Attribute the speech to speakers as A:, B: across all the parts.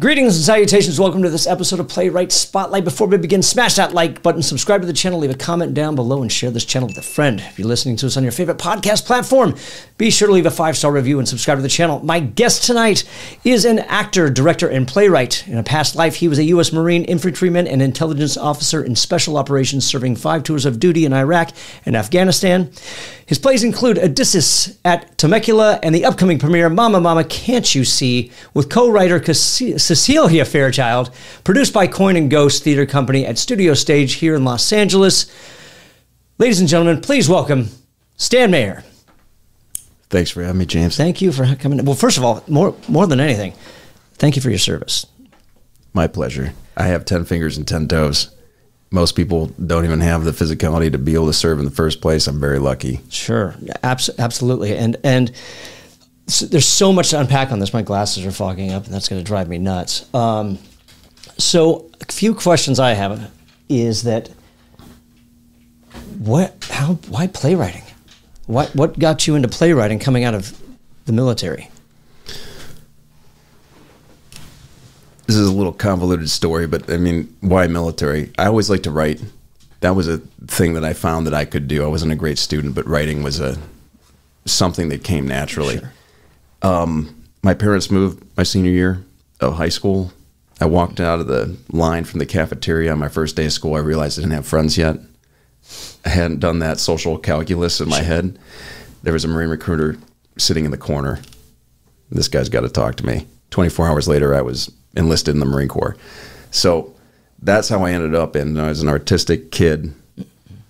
A: Greetings and salutations. Welcome to this episode of Playwright Spotlight. Before we begin, smash that like button, subscribe to the channel, leave a comment down below, and share this channel with a friend. If you're listening to us on your favorite podcast platform, be sure to leave a 5-star review and subscribe to the channel. My guest tonight is an actor, director, and playwright. In a past life, he was a U.S. Marine infantryman and intelligence officer in special operations, serving 5 tours of duty in Iraq and Afghanistan. His plays include Odysseus at Temecula and the upcoming premiere, Mama, Mama, Can't You See, with co-writer Cecilia Fairchild, produced by Coin and Ghost Theater Company at Studio Stage here in Los Angeles. Ladies and gentlemen, please welcome Stan Mayer.
B: Thanks for having me, James.
A: Thank you for coming. Well, first of all, more than anything, thank you for your service.
B: My pleasure. I have 10 fingers and 10 toes. Most people don't even have the physicality to be able to serve in the first place. I'm very lucky.
A: Sure, absolutely. And there's so much to unpack on this. My glasses are fogging up, and that's going to drive me nuts. So a few questions I have is that why playwriting? What got you into playwriting coming out of the military?
B: This is a little convoluted story, but I mean, why military? I always liked to write. That was a thing that I found that I could do. I wasn't a great student, but writing was something that came naturally. Sure. My parents moved my senior year of high school. I walked out of the line from the cafeteria on my first day of school. I realized I didn't have friends yet. I hadn't done that social calculus in my head. There was a Marine recruiter sitting in the corner. This guy's got to talk to me. 24 hours later, I was enlisted in the Marine Corps. So that's how I ended up I was an artistic kid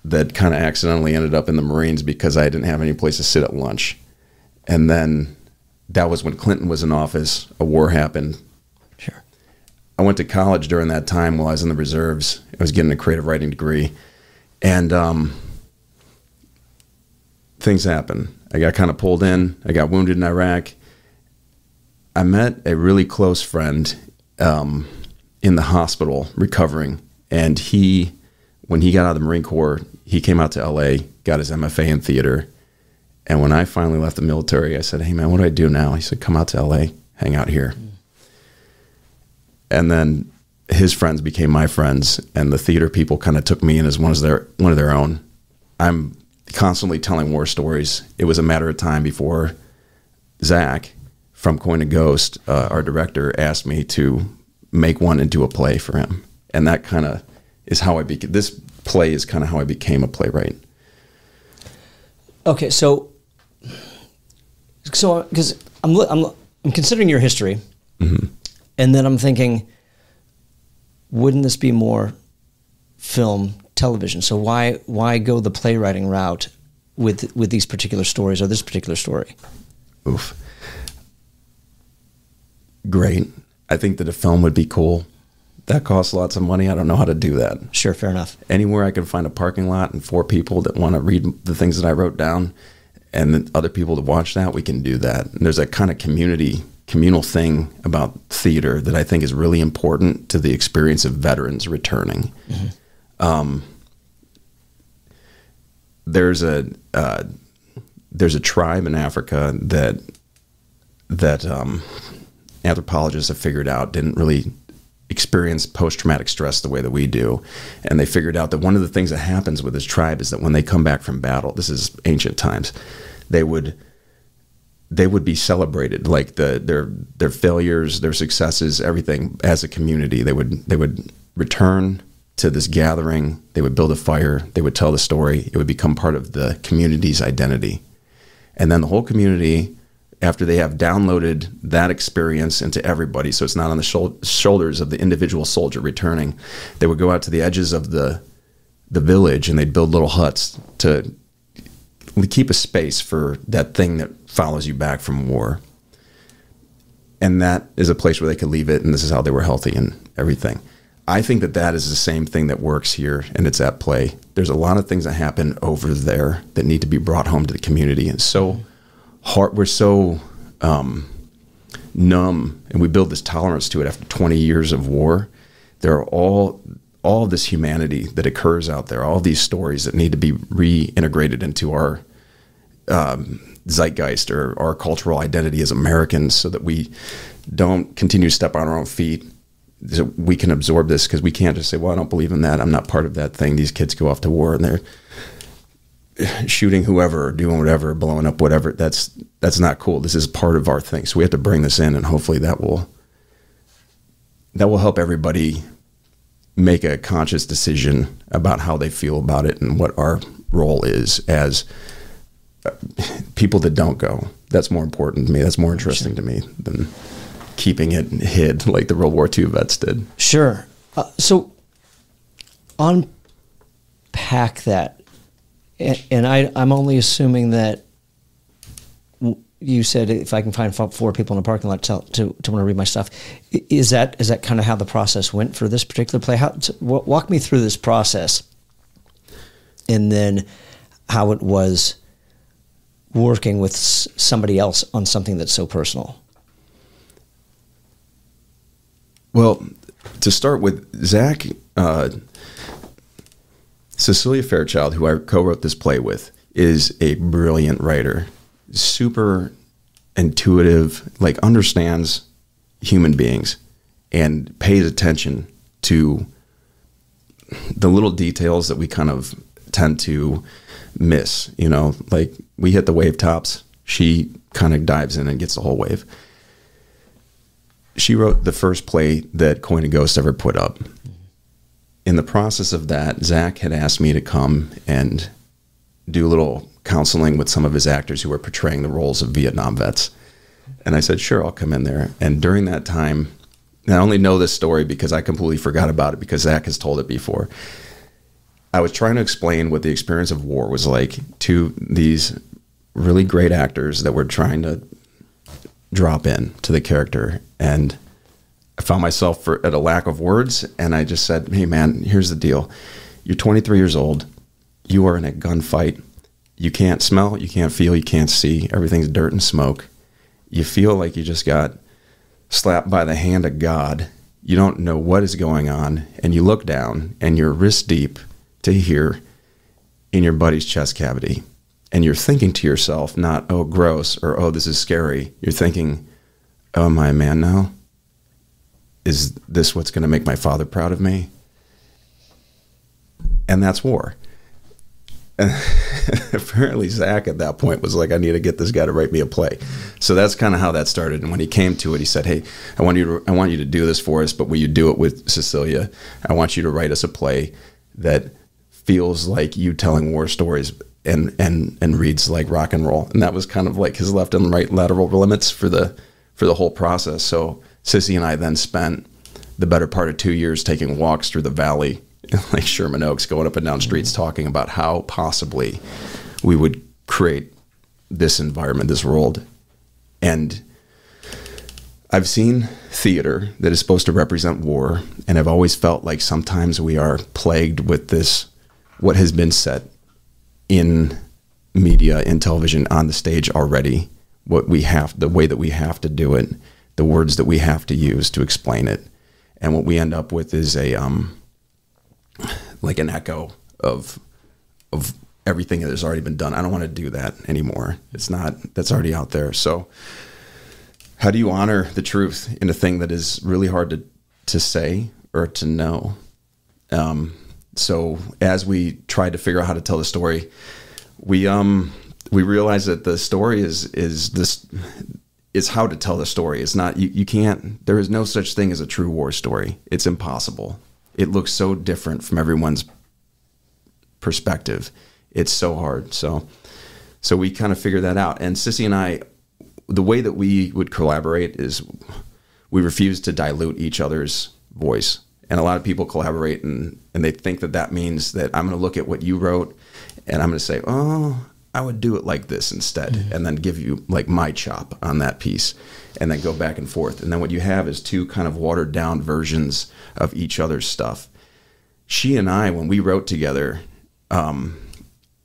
B: that kind of accidentally ended up in the Marines because I didn't have any place to sit at lunch. And then that was when Clinton was in office. A war happened.
A: Sure.
B: I went to college during that time while I was in the reserves. I was getting a creative writing degree. And things happened. I got kind of pulled in. I got wounded in Iraq. I met a really close friend in the hospital recovering, and when he got out of the Marine Corps, he came out to LA, got his MFA in theater, and when I finally left the military, I said, "Hey man, what do I do now?" He said, "Come out to LA, hang out here." And then his friends became my friends, and the theater people kind of took me in as one of their own. I'm constantly telling war stories. It was a matter of time before Zach from Coin and Ghost, our director, asked me to make one into a play for him. And that kind of is how this play is kind of how I became a playwright.
A: Okay, so because I'm considering your history,
B: mm-hmm.
A: and then I'm thinking, wouldn't this be more film, television? So why go the playwriting route with these particular stories or this particular story?
B: Oof. Great. I think that a film would be cool. That costs lots of money. I don't know how to do that.
A: Sure, fair enough.
B: Anywhere I can find a parking lot and 4 people that want to read the things that I wrote down and then other people to watch that, we can do that. And there's a kind of communal thing about theater that I think is really important to the experience of veterans returning. Mm-hmm. There's a tribe in Africa that anthropologists have figured out didn't really experience post-traumatic stress the way that we do. And they figured out that one of the things that happens with this tribe is that when they come back from battle, this is ancient times, they would be celebrated, like their failures, their successes, everything as a community. They would return to this gathering, they would build a fire, they would tell the story, it would become part of the community's identity. And then the whole community, after they have downloaded that experience into everybody, so it's not on the shoulders of the individual soldier returning, they would go out to the edges of the village and they'd build little huts to keep a space for that thing that follows you back from war. And that is a place where they could leave it, and this is how they were healthy and everything. I think that is the same thing that works here, and it's at play. There's a lot of things that happen over there that need to be brought home to the community. And so hard, we're so numb, and we build this tolerance to it after 20 years of war. There are all of this humanity that occurs out there, all these stories that need to be reintegrated into our zeitgeist or our cultural identity as Americans, so that we don't continue to step on our own feet. So we can absorb this, because we can't just say, well, I don't believe in that. I'm not part of that thing. These kids go off to war and they're shooting whoever, or doing whatever, blowing up whatever. That's not cool. This is part of our thing. So we have to bring this in, and hopefully that will help everybody make a conscious decision about how they feel about it and what our role is as people that don't go. That's more important to me. That's more interesting to me than keeping it hid like the World War II vets did.
A: Sure. So unpack that. And I'm only assuming that you said if I can find 4 people in a parking lot to want to read my stuff. Is that kind of how the process went for this particular play? Walk me through this process, and then how it was working with somebody else on something that's so personal.
B: Well, to start with, Zach, Cecilia Fairchild, who I co-wrote this play with, is a brilliant writer, super intuitive, like understands human beings and pays attention to the little details that we kind of tend to miss. You know, like we hit the wave tops, she kind of dives in and gets the whole wave. She wrote the first play that Coin and Ghost ever put up. In the process of that, Zach had asked me to come and do a little counseling with some of his actors who were portraying the roles of Vietnam vets. And I said, sure, I'll come in there. And during that time, and I only know this story because I completely forgot about it because Zach has told it before. I was trying to explain what the experience of war was like to these really great actors that were trying to drop in to the character. And I found myself at a lack of words, and I just said, hey, man, here's the deal. You're 23 years old. You are in a gunfight. You can't smell, you can't feel, you can't see. Everything's dirt and smoke. You feel like you just got slapped by the hand of God. You don't know what is going on, and you look down, and you're wrist deep to here in your buddy's chest cavity. And you're thinking to yourself, not, oh, gross, or, oh, this is scary. You're thinking, oh, am I a man now? Is this what's going to make my father proud of me? And that's war. And apparently Zach at that point was like, I need to get this guy to write me a play. So that's kind of how that started. And when he came to it, he said, hey, I want you to do this for us, but will you do it with Cecilia? I want you to write us a play that feels like you telling war stories and reads like rock and roll. And that was kind of like his left and right lateral limits for the whole process. So Sissy and I then spent the better part of 2 years taking walks through the valley, like Sherman Oaks, going up and down streets, talking about how possibly we would create this environment, this world. And I've seen theater that is supposed to represent war, and I've always felt like sometimes we are plagued with this, what has been set in media, in television, on the stage already, what we have, the way that we have to do it, the words that we have to use to explain it. And what we end up with is like an echo of everything that has already been done. I don't want to do that anymore. It's not, that's already out there. So how do you honor the truth in a thing that is really hard to say or to know? So as we tried to figure out how to tell the story, we realized that the story is how to tell the story. It's not, you can't, there is no such thing as a true war story. It's impossible. It looks so different from everyone's perspective. It's so hard. So we kind of figured that out. And Sissy and I, the way that we would collaborate is we refuse to dilute each other's voice. And a lot of people collaborate and they think that means that I'm going to look at what you wrote and I'm going to say, oh, I would do it like this instead, and then give you like my chop on that piece and then go back and forth. And then what you have is two kind of watered down versions of each other's stuff. She and I, when we wrote together, and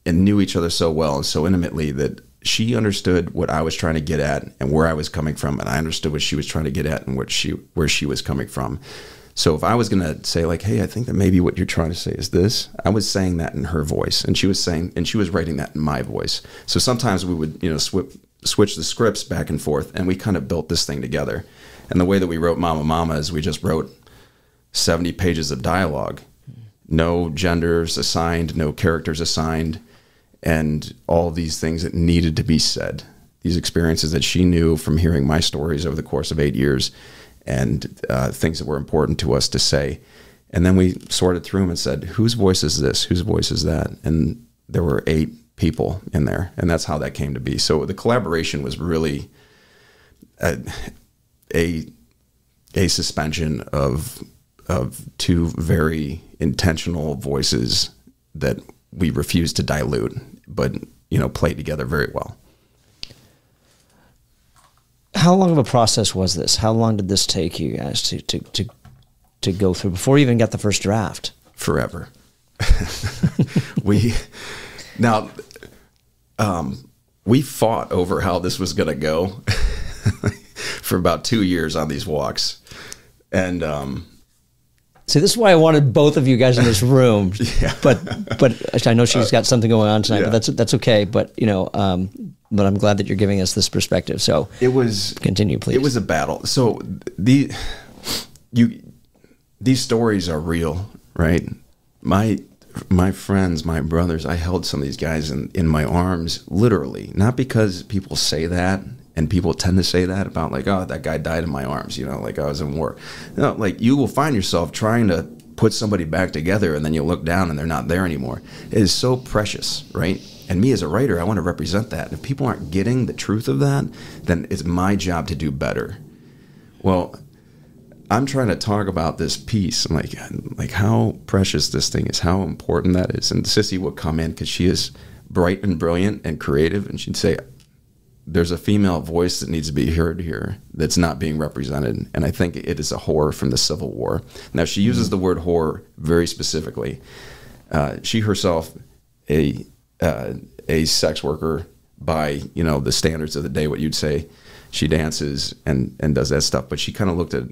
B: knew each other so well and so intimately, that she understood what I was trying to get at and where I was coming from, and I understood what she was trying to get at and where she was coming from. So if I was going to say like, hey, I think that maybe what you're trying to say is this, I was saying that in her voice, and she was writing that in my voice. So sometimes we would, switch the scripts back and forth, and we kind of built this thing together. And the way that we wrote Mama Mama is we just wrote 70 pages of dialogue, no genders assigned, no characters assigned, and all these things that needed to be said, these experiences that she knew from hearing my stories over the course of 8 years, and things that were important to us to say. And then we sorted through them and said, whose voice is this? Whose voice is that? And there were 8 people in there, and that's how that came to be. So the collaboration was really a suspension of 2 very intentional voices that we refused to dilute, but played together very well.
A: How long of a process was this? How long did this take you guys to go through before you even got the first draft?
B: Forever. We fought over how this was going to go for about 2 years on these walks. And
A: see, this is why I wanted both of you guys in this room.
B: Yeah.
A: But I know she's got something going on tonight, but that's okay. But but I'm glad that you're giving us this perspective. So continue, please.
B: It was a battle. So these stories are real, right? My friends, my brothers, I held some of these guys in my arms, literally, not because people say that, and people tend to say that about like, oh, that guy died in my arms, like I was in war. No, like you will find yourself trying to put somebody back together, and then you look down and they're not there anymore. It is so precious, right? And me as a writer, I want to represent that. And if people aren't getting the truth of that, then it's my job to do better. Well, I'm trying to talk about this piece, like how precious this thing is, how important that is. And Sissy would come in because she is bright and brilliant and creative, and she'd say, there's a female voice that needs to be heard here that's not being represented. And I think it is a whore from the Civil War. Now, she uses the word whore very specifically. She herself, a sex worker by, the standards of the day, what you'd say. She dances and does that stuff. But she kind of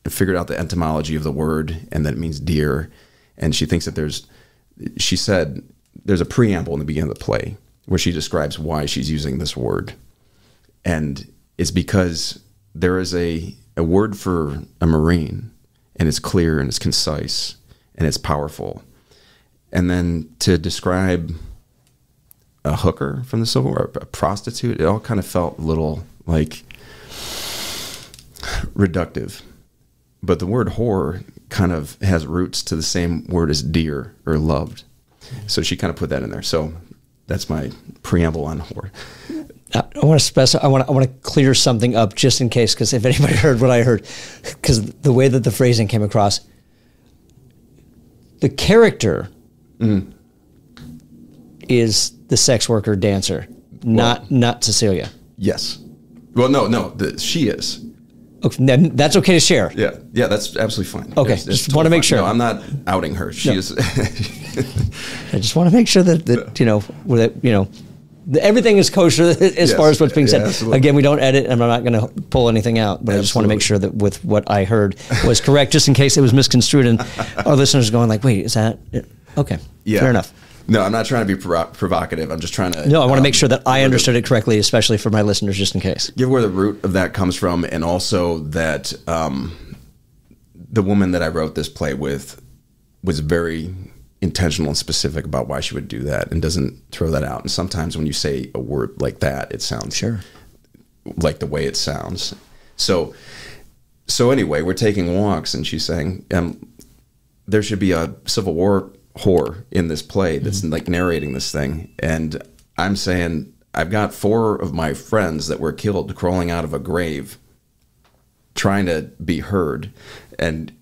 B: figured out the etymology of the word, and that it means deer. And she thinks that she said there's a preamble in the beginning of the play where she describes why she's using this word. And it's because there is a word for a Marine, and it's clear and it's concise and it's powerful. And then to describe a hooker from the Civil War, a prostitute, it all kind of felt a little like reductive. But the word whore kind of has roots to the same word as dear or loved. So she kind of put that in there. So that's my preamble on whore.
A: I want to specify. I want to clear something up just in case, because if anybody heard what I heard, because the way that the phrasing came across, the character is the sex worker dancer, not Cecilia.
B: Yes. Well, no, she is.
A: Okay, then that's okay to share.
B: Yeah, that's absolutely fine.
A: Okay,
B: it's
A: just
B: totally
A: want to make
B: fine.
A: sure.
B: No, I'm not outing her. She is.
A: I just want to make sure that everything is kosher as far as what's being said.
B: Absolutely.
A: Again, we don't edit, and I'm not going to pull anything out. But I just want to make sure that with what I heard was correct, just in case it was misconstrued, and our listeners are going like, "Wait, is that it?" Okay?
B: Yeah.
A: Fair enough.
B: No, I'm not trying to be provocative. I'm just trying to.
A: No, I want to make sure that I understood it correctly, especially for my listeners, just in case.
B: Give where the root of that comes from, and also that the woman that I wrote this play with was very intentional and specific about why she would do that, and doesn't throw that out. And sometimes when you say a word like that, it sounds like the way it sounds. So anyway, we're taking walks, and she's saying there should be a Civil War whore in this play that's like narrating this thing. And I'm saying, I've got 4 of my friends that were killed crawling out of a grave trying to be heard. And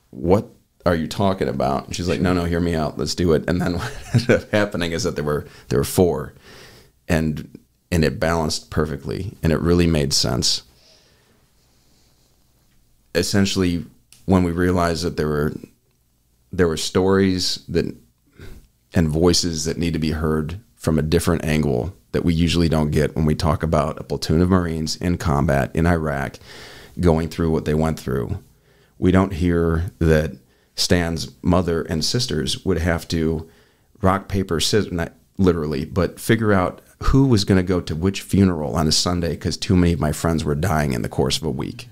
B: what are you talking about? And she's like, no, hear me out. Let's do it. And then what ended up happening is that there were 4, and it balanced perfectly, and it really made sense. Essentially, when we realized that there were stories and voices that need to be heard from a different angle that we usually don't get when we talk about a platoon of Marines in combat in Iraq going through what they went through. We don't hear that Stan's mother and sisters would have to rock, paper, scissors, not literally, but figure out who was going to go to which funeral on a Sunday because too many of my friends were dying in the course of a week.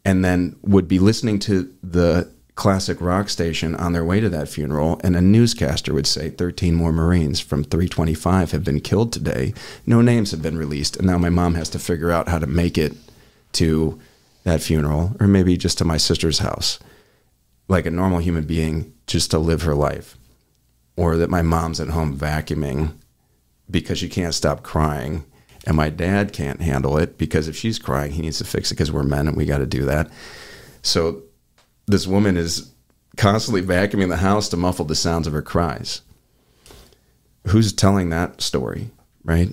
B: And then would be listening to the classic rock station on their way to that funeral, and a newscaster would say 13 more Marines from 325 have been killed today. No names have been released, and now my mom has to figure out how to make it to that funeral, or maybe just to my sister's house, like a normal human being, just to live her life. Or that my mom's at home vacuuming because she can't stop crying, and my dad can't handle it because if she's crying, he needs to fix it because we're men and we got to do that. So this woman is constantly vacuuming the house to muffle the sounds of her cries. Who's telling that story, right?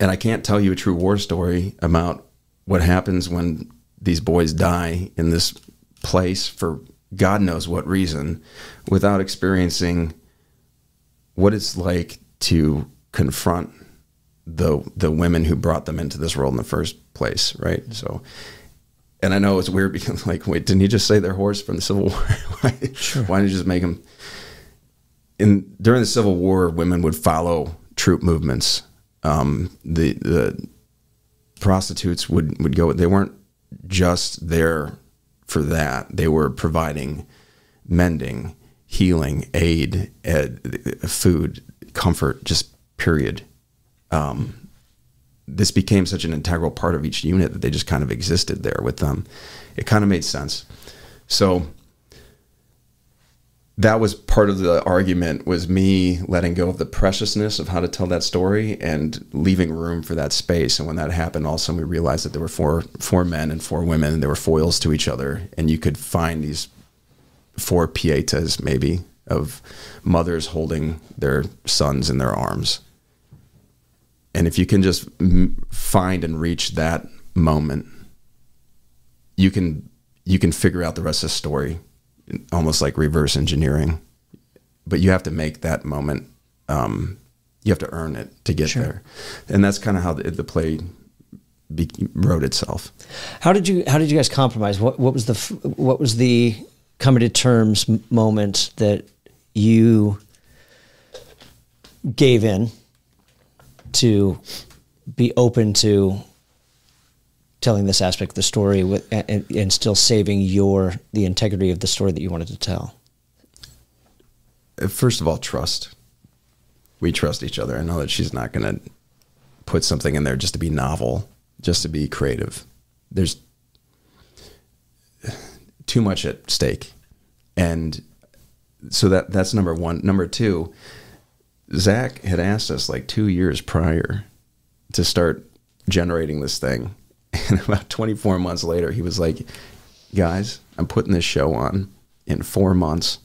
B: And I can't tell you a true war story about what happens when these boys die in this place for God knows what reason without experiencing what it's like to confront the women who brought them into this world in the first place, right? So, and I know it's weird because, like, wait, didn't he just say they're horse from the Civil War?
A: Sure.
B: Why didn't you just make them? During the Civil War, women would follow troop movements. The prostitutes would go. They weren't just there for that. They were providing mending, healing, aid, food, comfort, just period. This became such an integral part of each unit that they just kind of existed there with them. It kind of made sense. So that was part of the argument, was me letting go of the preciousness of how to tell that story and leaving room for that space. And when that happened, all of a sudden we realized that there were four men and four women, and they were foils to each other. And you could find these four pietas, maybe, of mothers holding their sons in their arms. And if you can just find and reach that moment, you can figure out the rest of the story, almost like reverse engineering. But you have to make that moment. You have to earn it to get there, and that's kind of how the play wrote itself. How did you
A: guys compromise? What was the coming to terms moment that you gave in to be open to telling this aspect of the story and still saving the integrity of the story that you wanted to tell?
B: First of all, trust. We trust each other. I know that she's not going to put something in there just to be novel, just to be creative. There's too much at stake. And so that's number one. Number two, Zach had asked us like 2 years prior to start generating this thing. And about 24 months later, he was like, guys, I'm putting this show on in 4 months.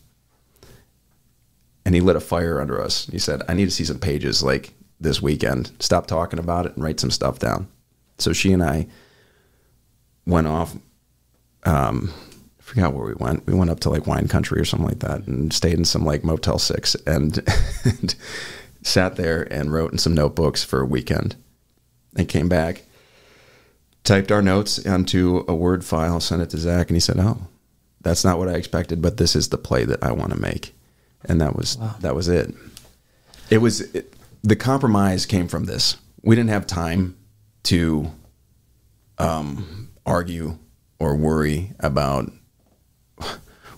B: And he lit a fire under us. He said, I need to see some pages like this weekend. Stop talking about it and write some stuff down. So she and I went off. I forgot where we went. We went up to like wine country or something like that and stayed in some like Motel 6 and sat there and wrote in some notebooks for a weekend and came back, typed our notes onto a Word file, sent it to Zach, and he said, oh, that's not what I expected, but this is the play that I want to make. And that was it. The compromise came from this. We didn't have time to argue or worry about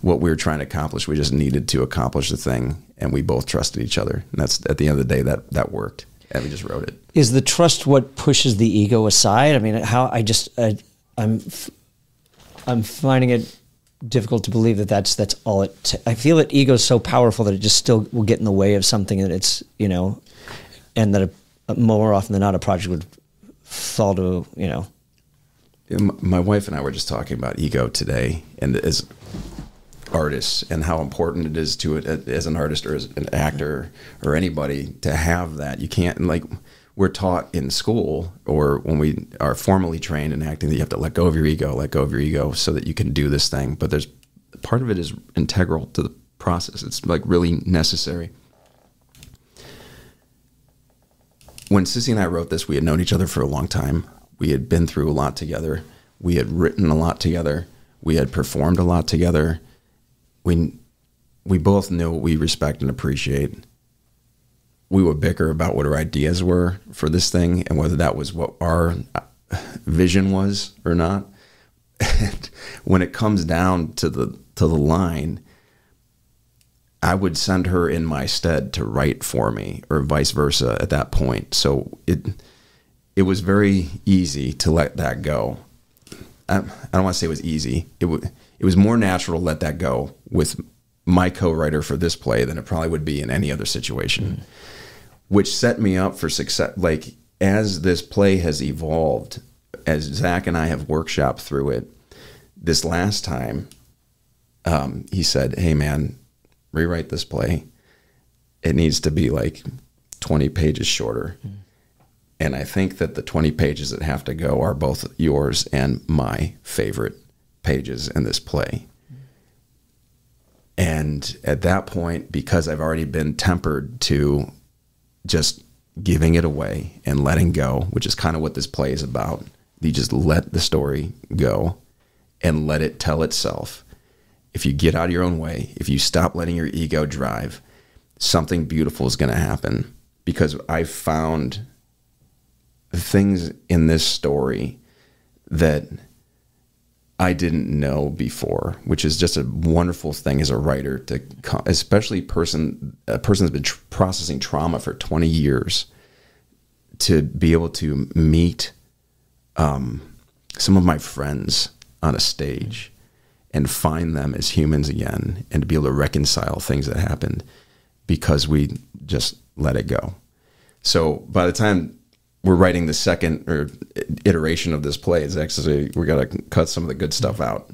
B: what we were trying to accomplish. We just needed to accomplish the thing, and we both trusted each other. And that's, at the end of the day, that worked. And we just wrote it.
A: Is the trust what pushes the ego aside? I mean, I'm finding it difficult to believe that that's all it. I feel that ego is so powerful that it just still will get in the way of something that it's, and that more often than not a project would fall to,
B: My wife and I were just talking about ego today, and as artists, and how important it is to it as an artist or as an actor or anybody to have that. You can't, like, we're taught in school or when we are formally trained in acting that you have to let go of your ego so that you can do this thing. But there's part of it is integral to the process. It's like really necessary. When Sissy and I wrote this, we had known each other for a long time. We had been through a lot together. We had written a lot together. We had performed a lot together. We both knew what we respect and appreciate. We would bicker about what our ideas were for this thing and whether that was what our vision was or not. And when it comes down to the line, I would send her in my stead to write for me, or vice versa at that point. So it was very easy to let that go. I don't want to say it was easy. It was more natural to let that go with my co-writer for this play than it probably would be in any other situation, which set me up for success. Like, as this play has evolved, as Zach and I have workshopped through it, this last time, he said, "Hey man, rewrite this play. It needs to be like 20 pages shorter." And I think that the 20 pages that have to go are both yours and my favorite pages in this play. And at that point, because I've already been tempered to just giving it away and letting go, which is kind of what this play is about. You just let the story go and let it tell itself. If you get out of your own way, if you stop letting your ego drive, something beautiful is going to happen. Because I found things in this story that I didn't know before, which is just a wonderful thing as a writer, to especially a person that's been processing trauma for 20 years, to be able to meet some of my friends on a stage and find them as humans again, and to be able to reconcile things that happened because we just let it go. So by the time we're writing the second iteration of this play, it's actually, we got to cut some of the good stuff out.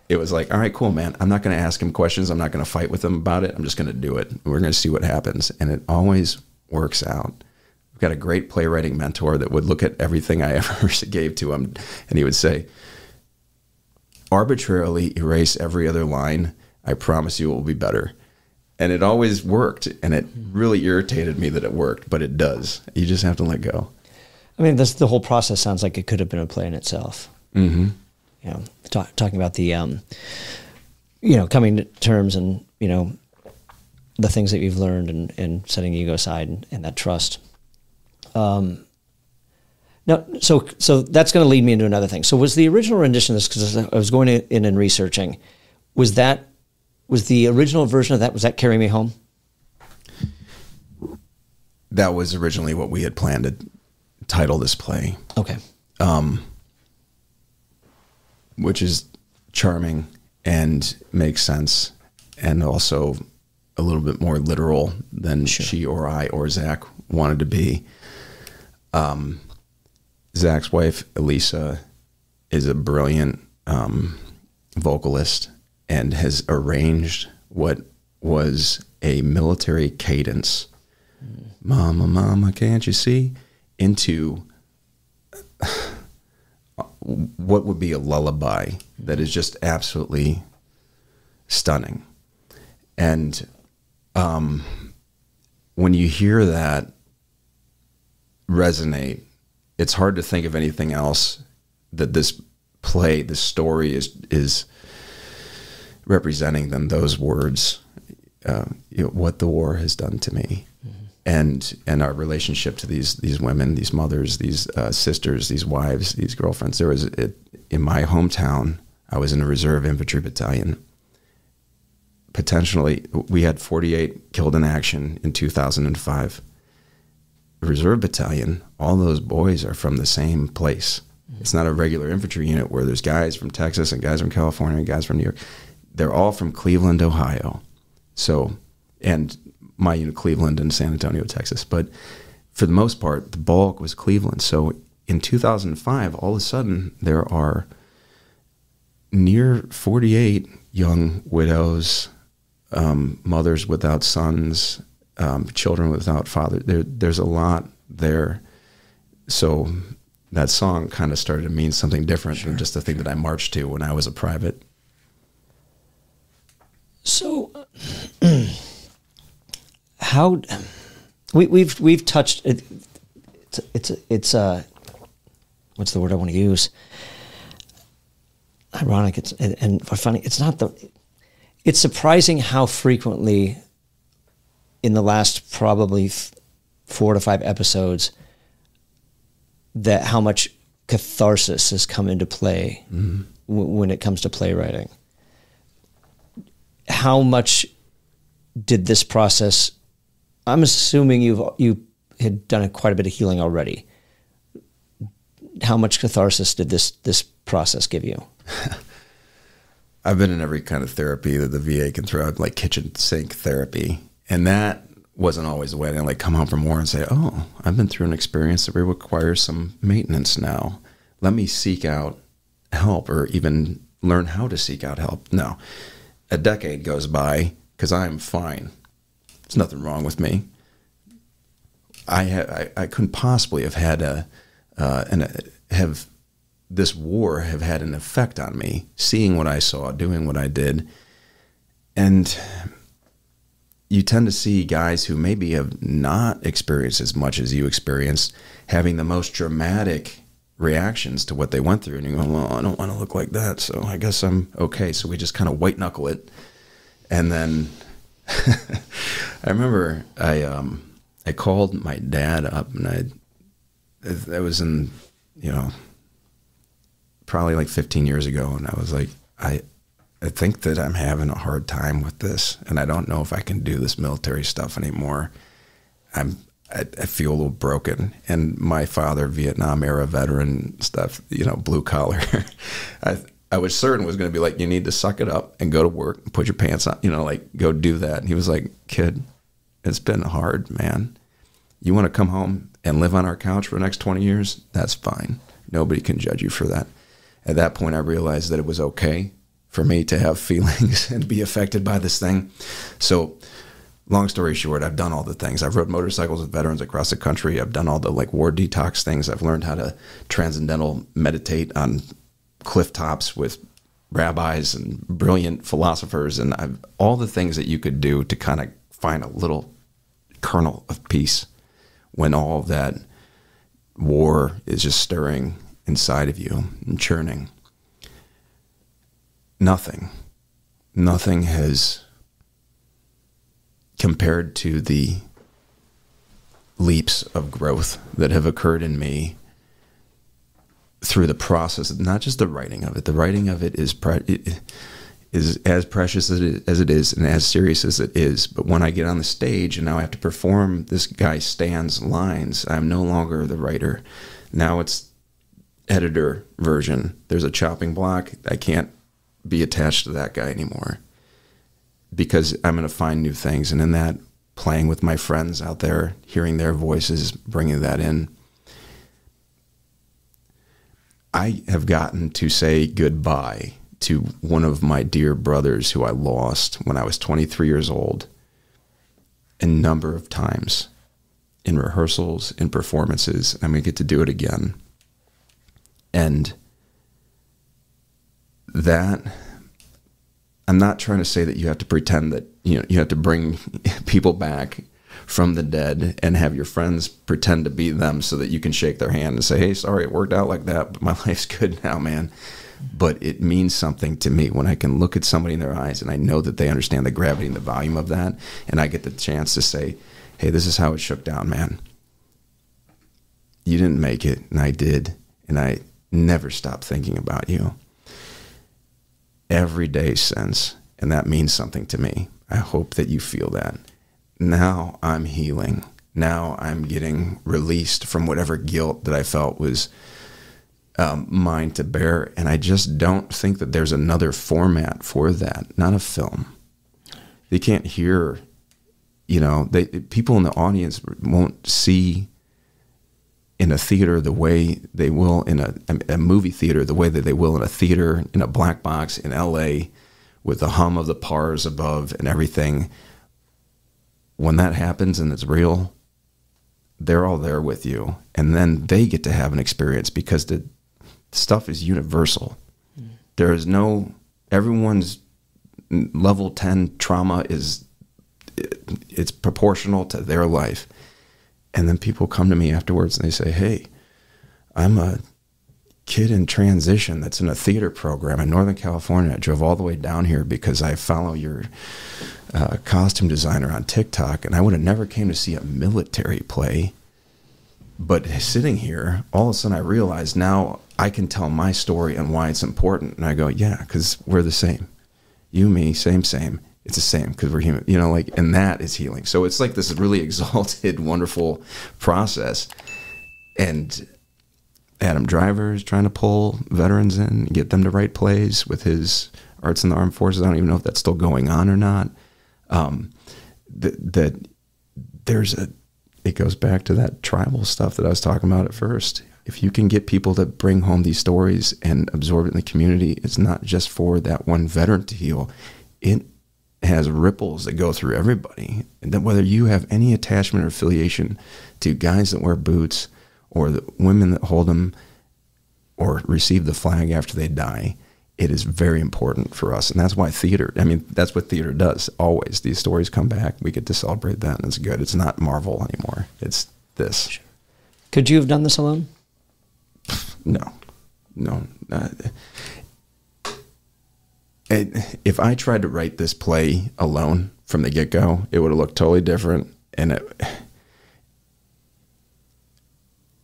B: It was like, all right, cool, man. I'm not going to ask him questions. I'm not going to fight with him about it. I'm just going to do it. We're going to see what happens. And it always works out. We've got a great playwriting mentor that would look at everything I ever gave to him, and he would say, arbitrarily erase every other line. I promise you it will be better. And it always worked, and it really irritated me that it worked, but it does. You just have to let go.
A: I mean, the whole process sounds like it could have been a play in itself.
B: Mm-hmm.
A: You know, talking about the, you know, coming to terms and, you know, the things that you've learned and setting ego aside and that trust. Now, so that's going to lead me into another thing. So was the original rendition of this, because I was going in and researching, was the original version of that, was that Carry Me Home?
B: That was originally what we had planned to title this play.
A: Okay.
B: Which is charming and makes sense, and also a little bit more literal than she or I or Zach wanted to be. Zach's wife, Elisa, is a brilliant vocalist and has arranged what was a military cadence, "Mama, mama, can't you see?" into what would be a lullaby that is just absolutely stunning. And when you hear that resonate, it's hard to think of anything else that this play, this story is representing than those words. You know, what the war has done to me, and our relationship to these women, these mothers, these sisters, these wives, these girlfriends. There was in my hometown, I was in a reserve infantry battalion. Potentially, we had 48 killed in action in 2005. Reserve battalion, all those boys are from the same place. It's not a regular infantry unit where there's guys from Texas and guys from California and guys from New York. They're all from Cleveland, Ohio. So, and my unit, Cleveland and San Antonio, Texas. But for the most part, the bulk was Cleveland. So in 2005, all of a sudden, there are near 48 young widows, mothers without sons, children without father. There's a lot there. So that song kind of started to mean something different than just the thing that I marched to when I was a private.
A: So how we've touched it. It's what's the word I want to use? ironic. And funny. It's surprising how frequently in the last probably 4 to 5 episodes that how much catharsis has come into play when it comes to playwriting. How much did this process, I'm assuming you had done quite a bit of healing already. How much catharsis did this process give you?
B: I've been in every kind of therapy that the VA can throw out, like kitchen sink therapy. And that wasn't always the way. I didn't like come home from war and say, oh, I've been through an experience that requires some maintenance now. Let me seek out help, or even learn how to seek out help. No. A decade goes by because I am fine. There's nothing wrong with me. I couldn't possibly have had this war have had an effect on me, seeing what I saw, doing what I did. And you tend to see guys who maybe have not experienced as much as you experienced having the most dramatic reactions to what they went through. And you go, well, I don't want to look like that, so I guess I'm okay. So we just kind of white knuckle it. And then I remember I called my dad up, and I was in, probably like 15 years ago, and I was like, I think that I'm having a hard time with this, and I don't know if I can do this military stuff anymore. I feel a little broken. And my father, Vietnam era veteran stuff, blue collar, I was certain was going to be like, you need to suck it up and go to work and put your pants on, like go do that. And he was like, kid, it's been hard, man. You want to come home and live on our couch for the next 20 years? That's fine. Nobody can judge you for that. At that point, I realized that it was okay for me to have feelings and be affected by this thing. So long story short, I've done all the things. I've rode motorcycles with veterans across the country. I've done all the war detox things. I've learned how to transcendental meditate on cliff tops with rabbis and brilliant philosophers, and all the things that you could do to kind of find a little kernel of peace when all of that war is just stirring inside of you and churning. Nothing has compared to the leaps of growth that have occurred in me through the process, not just the writing of it. The writing of it is as precious as it is and as serious as it is. But when I get on the stage and now I have to perform this guy Stan's lines, I'm no longer the writer. Now it's editor version. There's a chopping block. I can't be attached to that guy anymore, because I'm going to find new things. And in that, playing with my friends out there, hearing their voices, bringing that in, I have gotten to say goodbye to one of my dear brothers who I lost when I was 23 years old a number of times in rehearsals, in performances. I'm going to get to do it again. And that, I'm not trying to say that you have to pretend that you have to bring people back from the dead and have your friends pretend to be them so that you can shake their hand and say, hey, sorry, it worked out like that, but my life's good now, man. But it means something to me when I can look at somebody in their eyes and I know that they understand the gravity and the volume of that, and I get the chance to say, hey, this is how it shook down, man. You didn't make it, and I did, and I never stopped thinking about you every day since, and that means something to me. I hope that you feel that. Now I'm healing. Now I'm getting released from whatever guilt that I felt was mine to bear, and I just don't think that there's another format for that. Not a film. They can't hear, people in the audience won't see in a theater the way they will in a movie theater, the way that they will in a theater, in a black box in LA with the hum of the pars above and everything. When that happens and it's real, they're all there with you. And then they get to have an experience because the stuff is universal. There is everyone's level 10 trauma it's proportional to their life. And then people come to me afterwards and they say, hey, I'm a kid in transition that's in a theater program in Northern California. I drove all the way down here because I follow your costume designer on TikTok, and I would have never came to see a military play. But sitting here, all of a sudden I realized now I can tell my story and why it's important. And I go, yeah, because we're the same. You, me, same. It's the same because we're human, you know, like, and that is healing. So it's like this really exalted, wonderful process. And Adam Driver is trying to pull veterans in, get them to write plays with his Arts in the Armed Forces. I don't even know if that's still going on or not. It goes back to that tribal stuff that I was talking about at first. If you can get people to bring home these stories and absorb it in the community, it's not just for that one veteran to heal. It has ripples that go through everybody. And then whether you have any attachment or affiliation to guys that wear boots or the women that hold them or receive the flag after they die, it is very important for us. And that's why theater, I mean, that's what theater does always. These stories come back. We get to celebrate that, and it's good. It's not Marvel anymore. It's this.
A: Could you have done this alone?
B: No. If I tried to write this play alone from the get-go, it would have looked totally different. And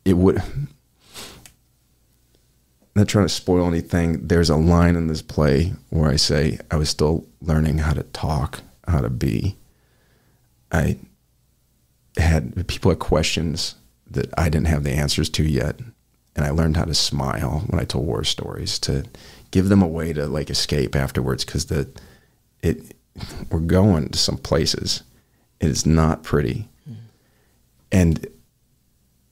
B: it would... Not trying to spoil anything. There's a line in this play where I say I was still learning how to talk, how to be. People had questions that I didn't have the answers to yet. And I learned how to smile when I told war stories, to give them a way to like escape afterwards, because we're going to some places. It is not pretty. And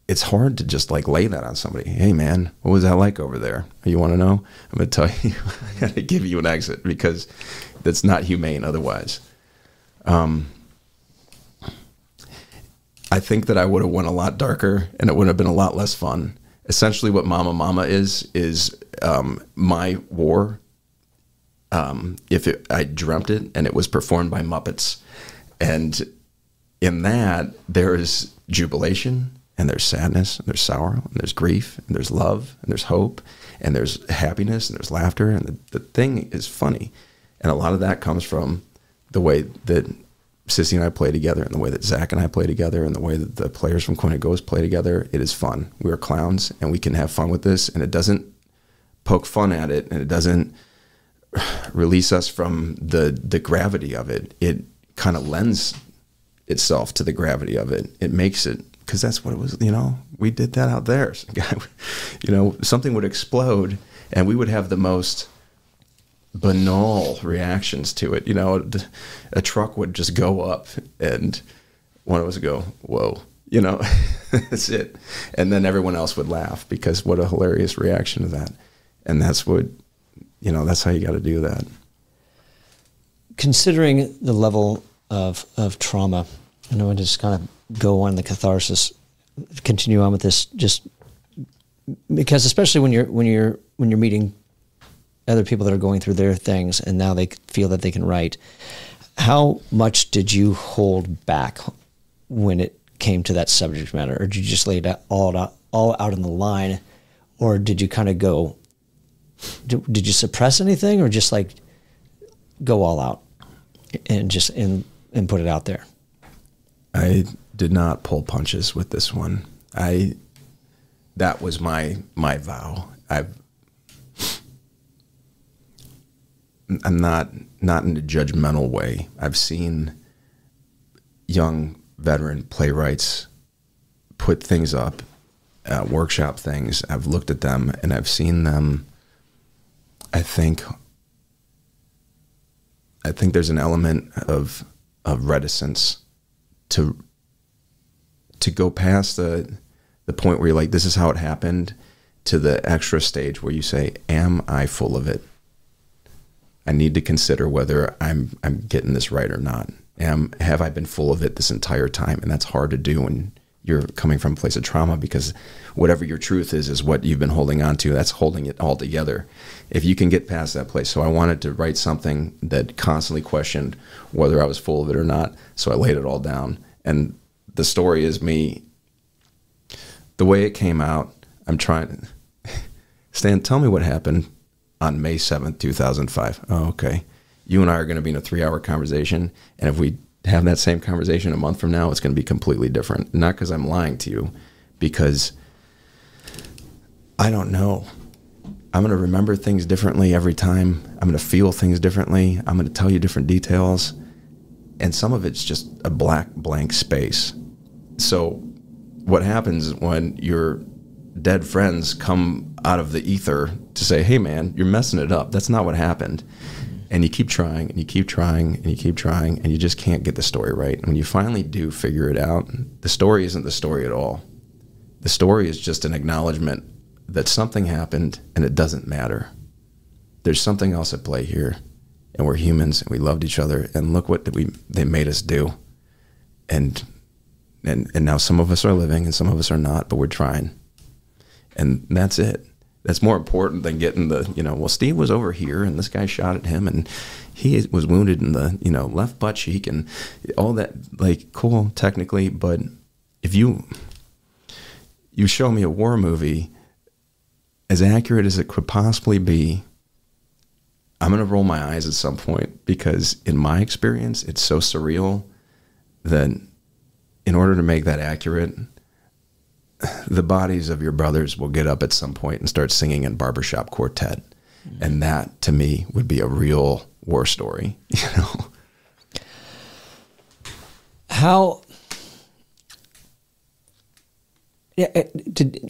B: it's hard to just like lay that on somebody. Hey man, what was that like over there? You want to know? I'm going to tell you, I got to give you an exit because that's not humane otherwise. I think that I would have went a lot darker and it would have been a lot less fun. Essentially what Mama is my war. I dreamt it and it was performed by Muppets. And in that there is jubilation, and there's sadness, and there's sorrow, and there's grief, and there's love, and there's hope, and there's happiness, and there's laughter, and the thing is funny. And a lot of that comes from the way that Sissy and I play together, and the way that Zach and I play together, and the way that the players from Coin and Ghost play together. It is fun. We are clowns, and we can have fun with this, and it doesn't poke fun at it, and it doesn't release us from the gravity of it. It kind of lends itself to the gravity of it. It makes it, because that's what it was, we did that out there. Something would explode and we would have the most banal reactions to it. A truck would just go up and one of us would go, whoa, that's it. And then everyone else would laugh because what a hilarious reaction to that. And that's what, that's how you got to do that.
A: Considering the level of trauma, I know I just kind of go on the catharsis, continue on with this, just because especially when you're meeting other people that are going through their things and now they feel that they can write. How much did you hold back when it came to that subject matter, or did you just lay it all out on the line, or did you kind of go? Did you suppress anything, or just like go all out and just and put it out there?
B: I did not pull punches with this one. That was my vow. I'm not in a judgmental way. I've seen young veteran playwrights put things up, workshop things. I've looked at them and I've seen them. I think there's an element of reticence to go past the point where you're like, this is how it happened, to the extra stage where you say, am I full of it? I need to consider whether I'm getting this right or not. Have I been full of it this entire time? And that's hard to do when you're coming from a place of trauma, because whatever your truth is what you've been holding on to. That's holding it all together. If you can get past that place. So I wanted to write something that constantly questioned whether I was full of it or not. So I laid it all down. And the story is me, the way it came out, I'm trying, Stan, tell me what happened on May 7th, 2005. Oh, okay. You and I are going to be in a 3-hour conversation, and if we have that same conversation a month from now, it's going to be completely different. Not because I'm lying to you, because I don't know. I'm going to remember things differently every time. I'm going to feel things differently. I'm going to tell you different details. And some of it's just a blank space. So what happens when your dead friends come out of the ether to say, hey, man, you're messing it up. That's not what happened. And you keep trying, and you keep trying, and you keep trying, and you just can't get the story right. And when you finally do figure it out, the story isn't the story at all. The story is just an acknowledgement that something happened, and it doesn't matter. There's something else at play here, and we're humans, and we loved each other, and look what they made us do. And now some of us are living, and some of us are not, but we're trying. And that's it. That's more important than getting the, well, Steve was over here and this guy shot at him and he was wounded in the, left butt cheek and all that, like, cool, technically. But if you show me a war movie as accurate as it could possibly be, I'm going to roll my eyes at some point, because in my experience, it's so surreal that in order to make that accurate, the bodies of your brothers will get up at some point and start singing in barbershop quartet. Mm-hmm. And that, to me, would be a real war story,
A: How,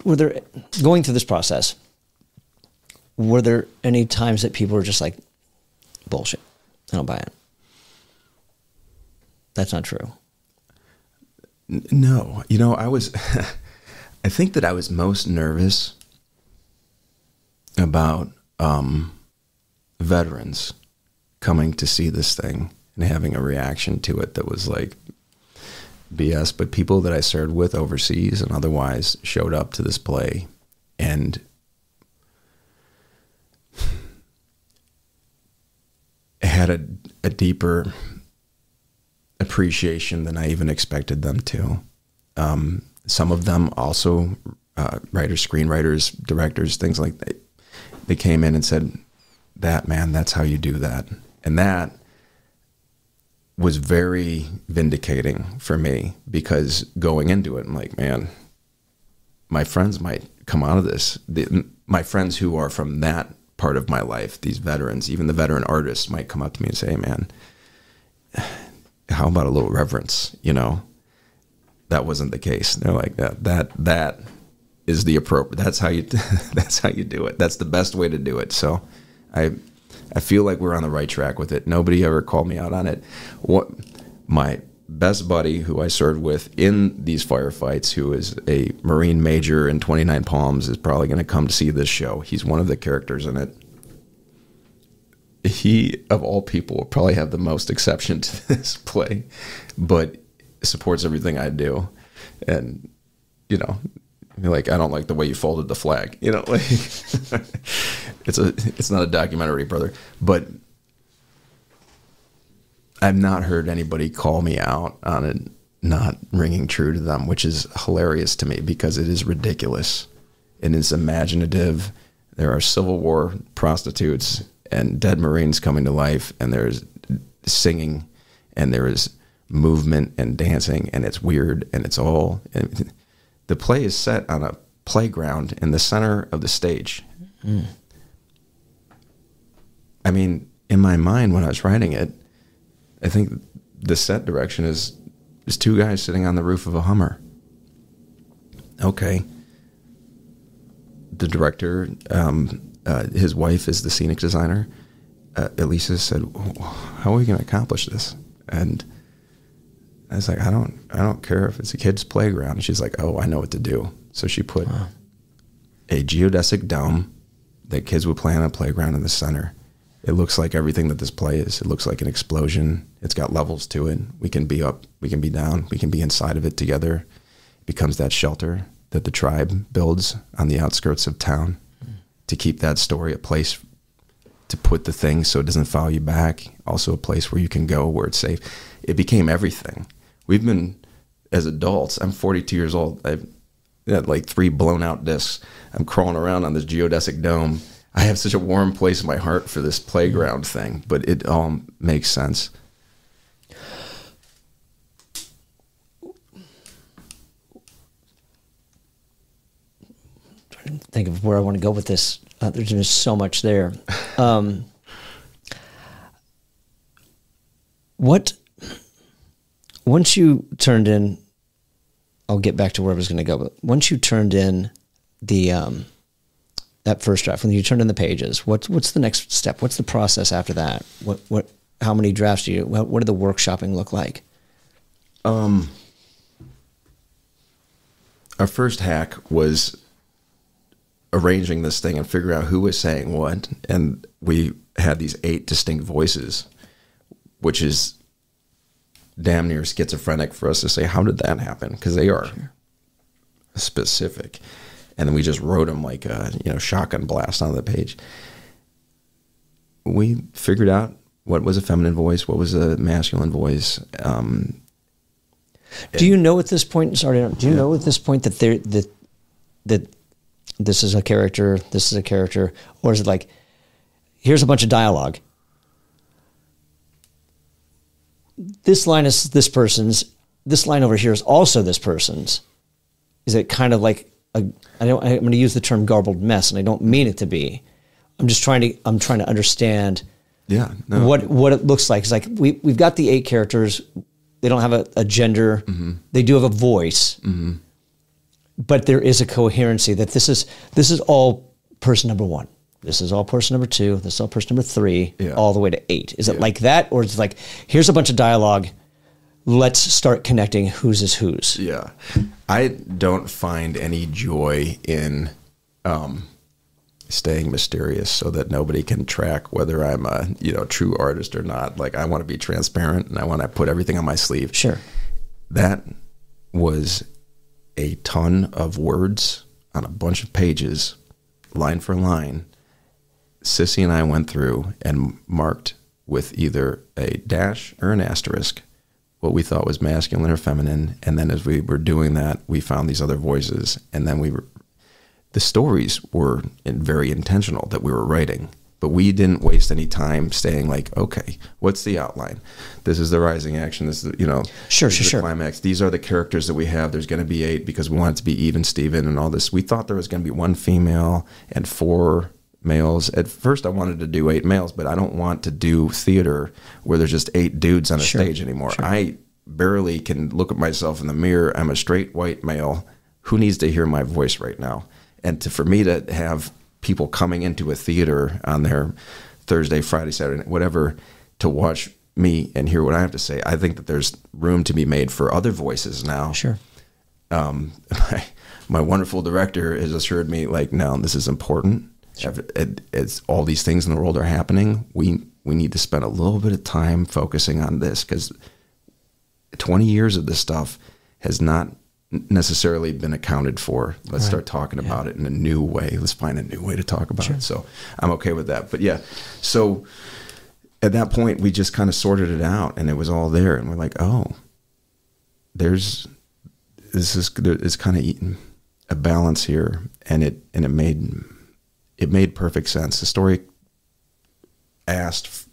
A: were there, going through this process, were there any times that people were just like, bullshit, I don't buy it? That's not true.
B: No, I was... I think that I was most nervous about veterans coming to see this thing and having a reaction to it that was like BS, but people that I served with overseas and otherwise showed up to this play and had a deeper appreciation than I even expected them to. Some of them also, writers, screenwriters, directors, things like that, they came in and said, that's how you do that. And that was very vindicating for me, because going into it, I'm like, man, my friends might come out of this. My friends who are from that part of my life, these veterans, even the veteran artists might come up to me and say, hey, man, how about a little reverence, That wasn't the case. They're like, that is the appropriate. That's how you do it. That's the best way to do it. So I feel like we're on the right track with it. Nobody ever called me out on it. My best buddy who I served with in these firefights, who is a Marine major in 29 Palms, is probably going to come to see this show. He's one of the characters in it. He, of all people, will probably have the most exception to this play, but supports everything I do. And, like, I don't like the way you folded the flag, like it's not a documentary, brother, but I've not heard anybody call me out on it not ringing true to them, which is hilarious to me, because it is ridiculous. It is imaginative. There are Civil War prostitutes and dead Marines coming to life, and there's singing, and there is movement and dancing, and it's weird, and it's all... The play is set on a playground in the center of the stage. Mm. I mean, in my mind, when I was writing it, I think the set direction is two guys sitting on the roof of a Hummer. Okay. The director, his wife is the scenic designer. Elisa said, how are we going to accomplish this? And I was like, I don't care if it's a kid's playground. And she's like, oh, I know what to do. So she put a geodesic dome that kids would play on a playground in the center. It looks like everything that this play is. It looks like an explosion. It's got levels to it. We can be up, we can be down, we can be inside of it together. It becomes that shelter that the tribe builds on the outskirts of town to keep that story a place to put the thing so it doesn't follow you back. Also a place where you can go, where it's safe. It became everything. We've been, as adults, I'm 42 years old. had like 3 blown out discs. I'm crawling around on this geodesic dome. I have such a warm place in my heart for this playground thing, but it all makes sense.
A: Trying to think of where I want to go with this. There's just so much there. Once you turned in, I'll get back to where I was going to go, but once you turned in the that first draft, when you turned in the pages, what's the next step? What's the process after that? How many drafts do you? What did the workshopping look like?
B: Our first hack was arranging this thing and figure out who was saying what, and we had these 8 distinct voices, which is damn near schizophrenic for us to say, how did that happen? Because they are specific. And then we just wrote them like a shotgun blast on the page. We figured out what was a feminine voice, what was a masculine voice.
A: Do you know at this point? Sorry, do you know at this point that that this is a character, or is it like, here's a bunch of dialogue. This line is this person's. This line over here is also this person's. Is it kind of like I'm going to use the term garbled mess, and I don't mean it to be. I'm trying to understand.
B: Yeah.
A: What it looks like. It's like we've got the 8 characters. They don't have a gender. Mm-hmm. They do have a voice, mm-hmm. but there is a coherency that this is all person number 1. This is all person number 2. This is all person number 3, all the way to 8. Is it like that, or is it like, here's a bunch of dialogue, let's start connecting whose is whose?
B: Yeah. I don't find any joy in staying mysterious so that nobody can track whether I'm a true artist or not. Like, I want to be transparent and I want to put everything on my sleeve.
A: Sure.
B: That was a ton of words on a bunch of pages, line for line. Sissy and I went through and marked with either a dash or an asterisk what we thought was masculine or feminine. And then as we were doing that, we found these other voices. And then the stories were very intentional that we were writing, but we didn't waste any time saying like, okay, what's the outline? This is the rising action. This is,
A: sure.
B: The climax. These are the characters that we have. There's going to be 8 because we want it to be even Steven and all this. We thought there was going to be 1 female and 4 males. At first I wanted to do 8 males, but I don't want to do theater where there's just 8 dudes on a stage anymore. Sure. I barely can look at myself in the mirror. I'm a straight white male. Who needs to hear my voice right now? And for me to have people coming into a theater on their Thursday, Friday, Saturday, whatever, to watch me and hear what I have to say, I think that there's room to be made for other voices now.
A: Sure.
B: My wonderful director has assured me, like, no, this is important. Sure. As all these things in the world are happening, we need to spend a little bit of time focusing on this, because 20 years of this stuff has not necessarily been accounted for. Let's start talking about it in a new way. Let's find a new way to talk about it. So I'm okay with that. But yeah, so at that point, we just kind of sorted it out, and it was all there. And we're like, oh, it's kind of a balance here, and it made perfect sense. The story asked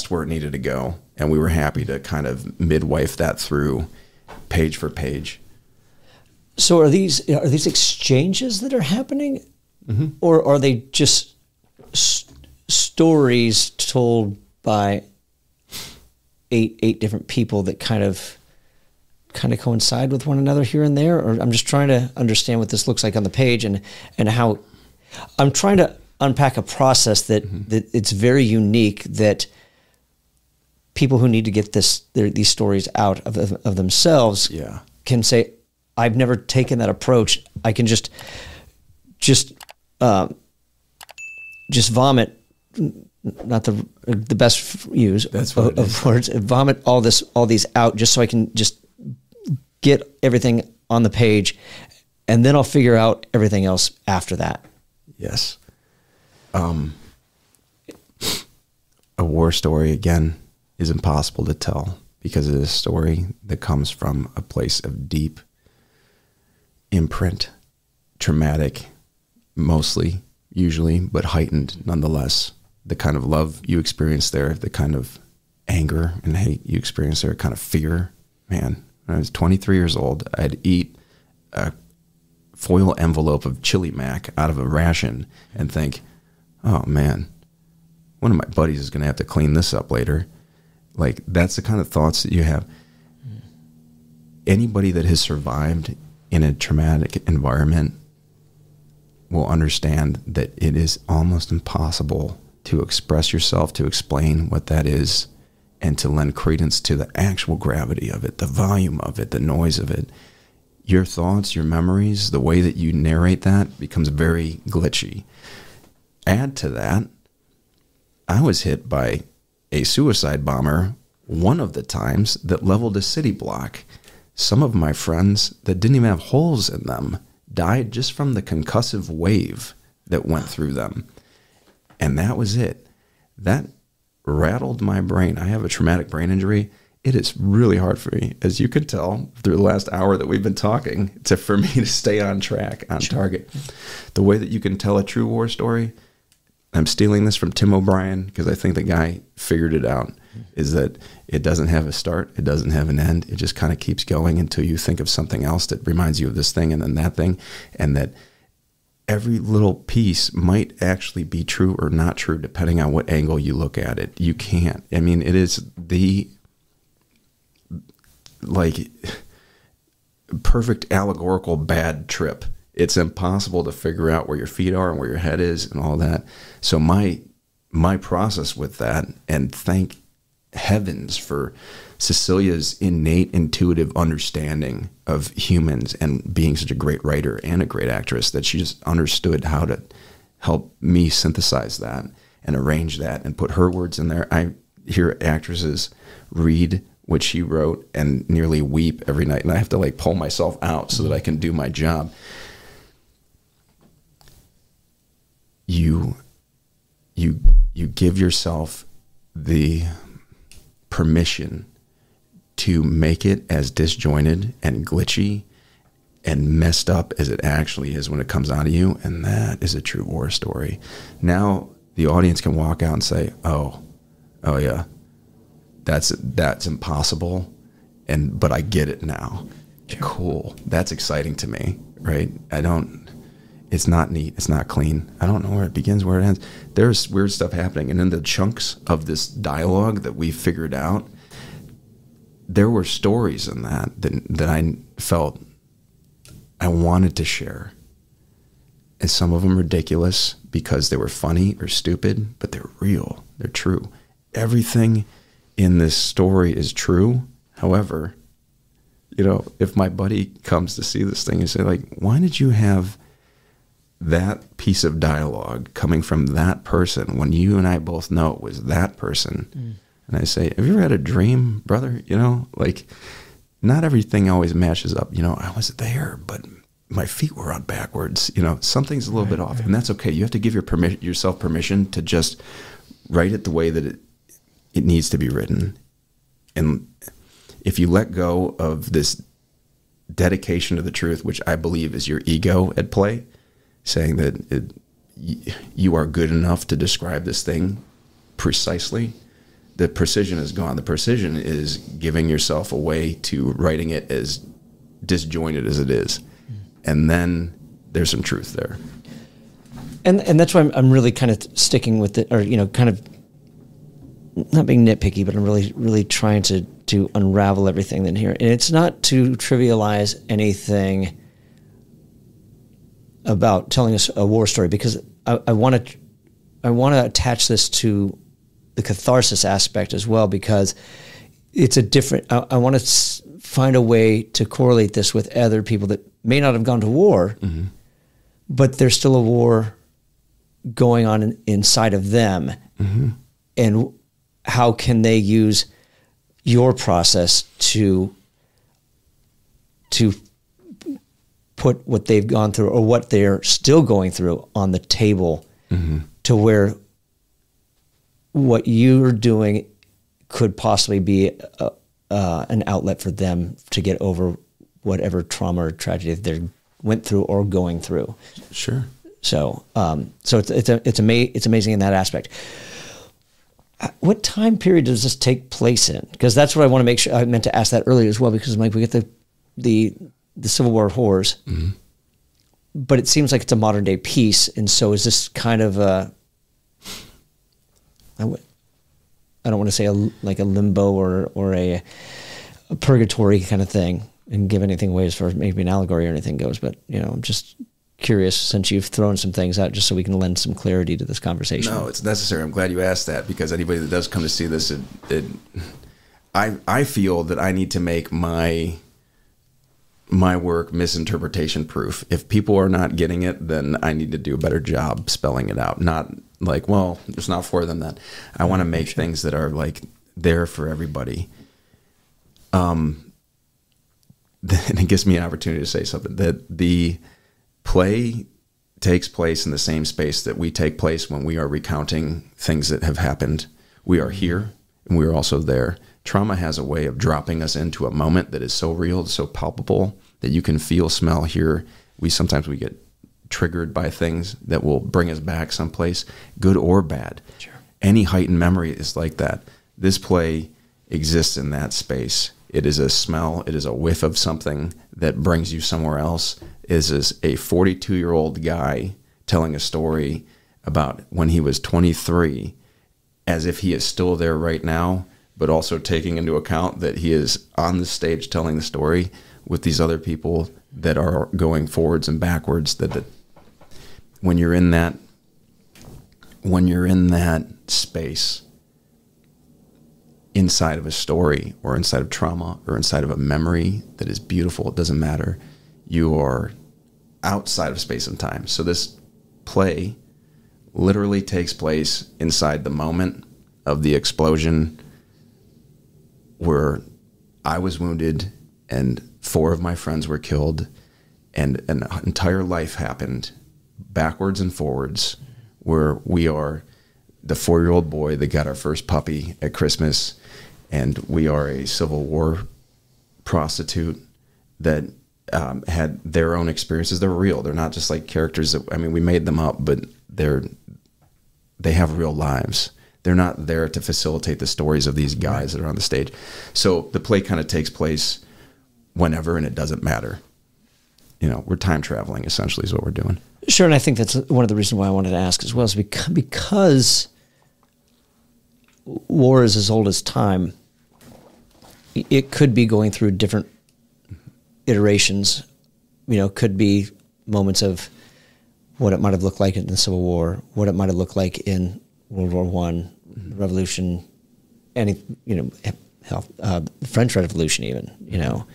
B: where it needed to go, and we were happy to kind of midwife that through page for page.
A: So are these exchanges that are happening, mm-hmm. or are they just stories told by eight different people that kind of coincide with one another here and there? Or I'm just trying to understand what this looks like on the page, and how I'm trying to unpack a process that it's very unique, that people who need to get these stories out of themselves can say, I've never taken that approach. I can just vomit, not the best use of words, vomit all these out, just so I can just get everything on the page, and then I'll figure out everything else after that.
B: Yes. A war story, again, is impossible to tell, because it is a story that comes from a place of deep imprint, traumatic, mostly, usually, but heightened nonetheless. The kind of love you experience there, the kind of anger and hate you experience there, kind of fear. Man, when I was 23 years old, I'd eat a foil envelope of chili mac out of a ration and think, oh man, one of my buddies is going to have to clean this up later. Like, that's the kind of thoughts that you have. Anybody that has survived in a traumatic environment will understand that it is almost impossible to express yourself, to explain what that is, and to lend credence to the actual gravity of it, the volume of it, the noise of it. Your thoughts, your memories, the way that you narrate that becomes very glitchy. Add to that, I was hit by a suicide bomber one of the times that leveled a city block. Some of my friends that didn't even have holes in them died just from the concussive wave that went through them. And that was it. That rattled my brain. I have a traumatic brain injury. It is really hard for me, as you can tell through the last hour that we've been talking, for me to stay on track, on target. The way that you can tell a true war story, I'm stealing this from Tim O'Brien because I think the guy figured it out, is that it doesn't have a start, it doesn't have an end. It just kind of keeps going until you think of something else that reminds you of this thing and then that thing, and that every little piece might actually be true or not true depending on what angle you look at it. You can't. I mean, it is the perfect allegorical bad trip. It's impossible to figure out where your feet are and where your head is and all that. So my process with that, and thank heavens for Cecilia's innate intuitive understanding of humans and being such a great writer and a great actress, that she just understood how to help me synthesize that and arrange that and put her words in there. I hear actresses read what she wrote and nearly weep every night, and I have to like pull myself out so that I can do my job. You give yourself the permission to make it as disjointed and glitchy and messed up as it actually is when it comes out of you, and that is a true war story. Now the audience can walk out and say, oh yeah, that's impossible, but I get it now. Cool. That's exciting to me, right? It's not neat. It's not clean. I don't know where it begins, where it ends. There's weird stuff happening. And in the chunks of this dialogue that we figured out, there were stories in that I felt I wanted to share. And some of them ridiculous because they were funny or stupid, but they're real. They're true. Everything in this story is true. However, if my buddy comes to see this thing and say, like, why did you have that piece of dialogue coming from that person when you and I both know it was that person? And I say, have you ever had a dream, brother? Like, not everything always matches up. I was there, but my feet were on backwards. Something's a little bit off, and that's okay. You have to give yourself permission to just write it the way that it needs to be written. And if you let go of this dedication to the truth, which I believe is your ego at play, saying that you are good enough to describe this thing precisely, the precision is gone. The precision is giving yourself a way to writing it as disjointed as it is. And then there's some truth there.
A: And that's why I'm really kind of sticking with it, or, kind of not being nitpicky, but I'm really, really trying to unravel everything in here. And it's not to trivialize anything about telling us a war story, because I want to attach this to the catharsis aspect as well, because it's a different. I want to find a way to correlate this with other people that may not have gone to war, but there's still a war going on inside of them, and how can they use your process to put what they've gone through or what they're still going through on the table, to where what you're doing could possibly be an outlet for them to get over whatever trauma or tragedy they're went through or going through.
B: Sure.
A: So, it's amazing in that aspect. What time period does this take place in? Because that's what I want to make sure. I meant to ask that earlier as well, because Mike, we get the Civil War horrors, but it seems like it's a modern day piece. And so is this kind of I don't want to say like a limbo or a purgatory kind of thing and give anything away as far as maybe an allegory or anything goes, but I'm just curious, since you've thrown some things out, just so we can lend some clarity to this conversation.
B: No, it's necessary. I'm glad you asked that, because anybody that does come to see this, I feel that I need to make my work misinterpretation proof. If people are not getting it, then I need to do a better job spelling it out. Not like, well, it's not for them then. I want to make things that are like there for everybody. And it gives me an opportunity to say something, that the play takes place in the same space that we take place when we are recounting things that have happened. We are here and we are also there. Trauma has a way of dropping us into a moment that is so real, so palpable, that you can feel, smell, hear. Sometimes we get triggered by things that will bring us back someplace, good or bad.
A: Sure. Any
B: heightened memory is like that. This play exists in that space. It is a smell. It is a whiff of something that brings you somewhere else. It is a 42-year-old guy telling a story about when he was 23, as if he is still there right now, but also taking into account that he is on the stage telling the story with these other people that are going forwards and backwards. That when you're in that space, inside of a story or inside of trauma or inside of a memory that is beautiful, it doesn't matter. You are outside of space and time. So this play literally takes place inside the moment of the explosion where I was wounded and 4 of my friends were killed, and an entire life happened backwards and forwards, where we are the 4-year-old boy that got our first puppy at Christmas, and we are a Civil War prostitute that had their own experiences. They're real. They're not just like characters that, we made them up, but they have real lives. They're not there to facilitate the stories of these guys that are on the stage. So the play kind of takes place whenever, and it doesn't matter. We're time traveling, essentially, is what we're doing.
A: Sure, and I think that's one of the reasons why I wanted to ask as well, is because war is as old as time. It could be going through different iterations. Could be moments of what it might have looked like in the Civil War, what it might have looked like in World War I, the Revolution, the French Revolution, even.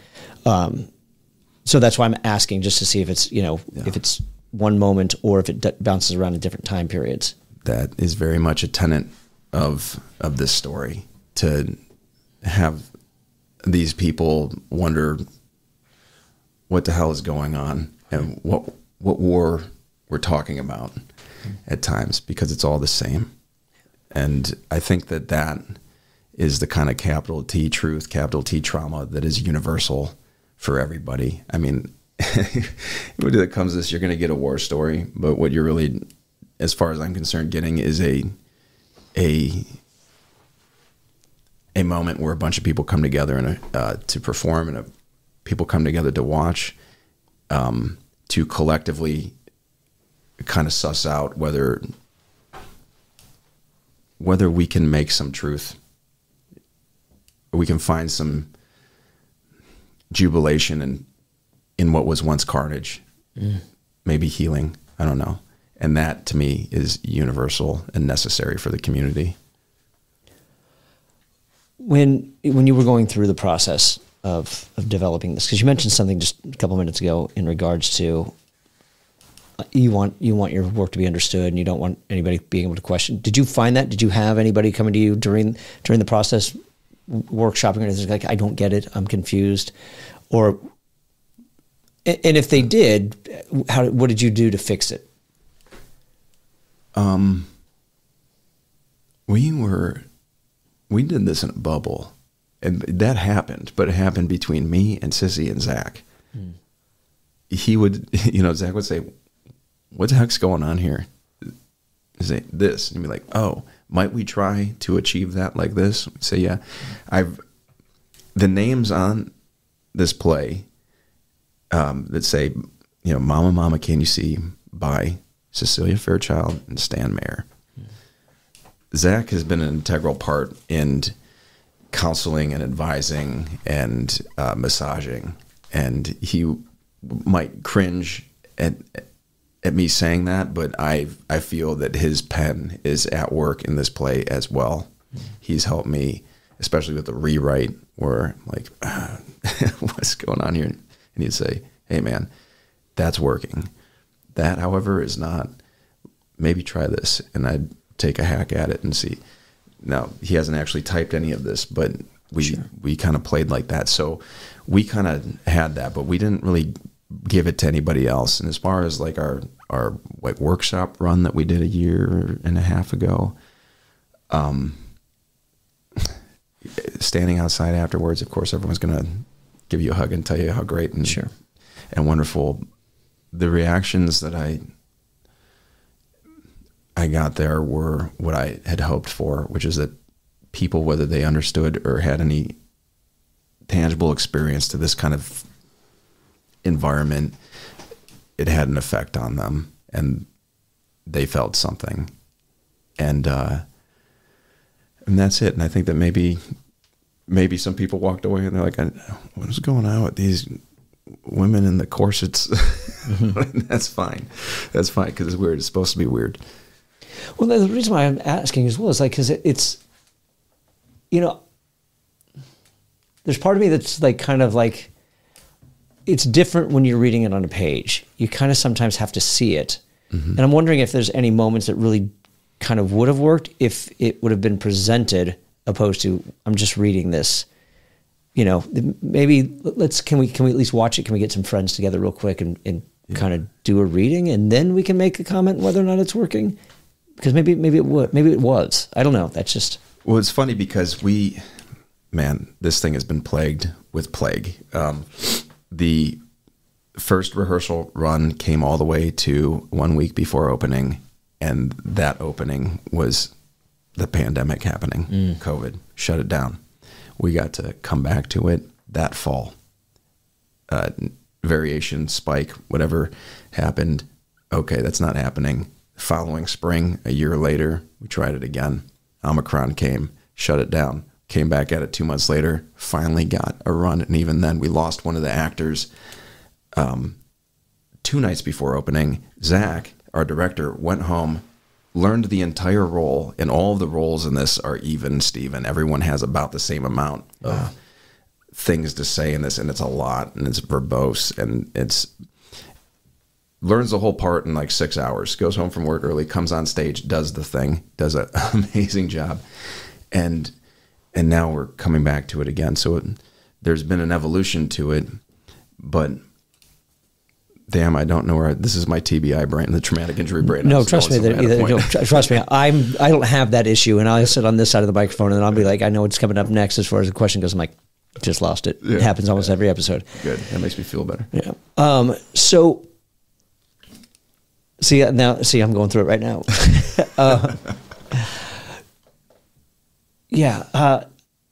A: So that's why I'm asking, just to see if it's if it's one moment or if it bounces around in different time periods.
B: That is very much a tenet of this story, to have these people wonder what the hell is going on and what war we're talking about at times, because it's all the same. And I think that is the kind of capital T truth, capital T trauma that is universal for everybody. When it comes to this, you're going to get a war story, but what you're really, as far as I'm concerned, getting is a moment where a bunch of people come together and to perform, and people come together to watch, to collectively kind of suss out whether we can make some truth, or we can find some jubilation in what was once carnage, maybe healing. I don't know. And that, to me, is universal and necessary for the community.
A: When you were going through the process of developing this, because you mentioned something just a couple minutes ago in regards to you want your work to be understood, and you don't want anybody being able to question. Did you find that? Did you have anybody coming to you during the process, workshopping, or anything like, I don't get it, I'm confused, or? And if they did, what did you do to fix it?
B: We did this in a bubble, and that happened, but it happened between me and Sissy and Zach. he would, Zach would say, what the heck's going on here? He'd say this, and he'd be like, oh, might we try to achieve that like this? We'd say, yeah. The names on this play that say, Mama, Mama, Can You See, by Cecilia Fairchild and Stan Mayer. Zach has been an integral part in counseling and advising and massaging, and he might cringe at me saying that, but I feel that his pen is at work in this play as well. He's helped me, especially with the rewrite, where I'm like, what's going on here? And he'd say, hey man, that's working. That, however, is not. Maybe try this. And I'd take a hack at it and see. Now, he hasn't actually typed any of this, but we kind of played like that. So we kind of had that, but we didn't really give it to anybody else. And as far as like our like workshop run that we did a year and a half ago, standing outside afterwards, of course, everyone's going to give you a hug and tell you how great and wonderful. The reactions that I got there were what I had hoped for, which is that people, whether they understood or had any tangible experience to this kind of environment, it had an effect on them, and they felt something, and that's it. And I think that maybe some people walked away and they're like, "What's going on with these women in the corsets?" Mm-hmm. That's fine, because it's weird. It's supposed to be weird.
A: Well, the reason why I'm asking as well is like, because it's, there's part of me that's like kind of like, it's different when you're reading it on a page. You kind of sometimes have to see it. Mm-hmm. And I'm wondering if there's any moments that really kind of would have worked if it would have been presented opposed to, I'm just reading this. Maybe can we at least watch it? Can we get some friends together real quick and kind of do a reading, and then we can make a comment whether or not it's working? Because maybe it would, maybe it was. I don't know. That's just.
B: Well, it's funny because this thing has been plagued with plague. The first rehearsal run came all the way to 1 week before opening, and that opening was the pandemic happening. COVID shut it down. We got to come back to it that fall. Variation, spike, whatever happened. Okay, that's not happening. Following spring, a year later, we tried it again. Omicron came, shut it down. Came back at it 2 months later, finally got a run. And even then, we lost one of the actors 2 nights before opening. Zach, our director, went home, learned the entire role, and all of the roles in this are even, Steven. Everyone has about the same amount of things to say in this, and it's a lot, and it's verbose, and learns the whole part in like 6 hours, goes home from work early, comes on stage, does the thing, does an amazing job. And now we're coming back to it again. So there's been an evolution to it, but damn, I don't know where this is my TBI brain, the traumatic injury brain.
A: No, trust me. Trust me. I don't have that issue, and I'll sit on this side of the microphone, and I'll be like, I know what's coming up next as far as the question goes. I'm like, just lost it. Yeah. It happens almost every episode.
B: Good. That makes me feel better.
A: Yeah. So. See, I'm going through it right now.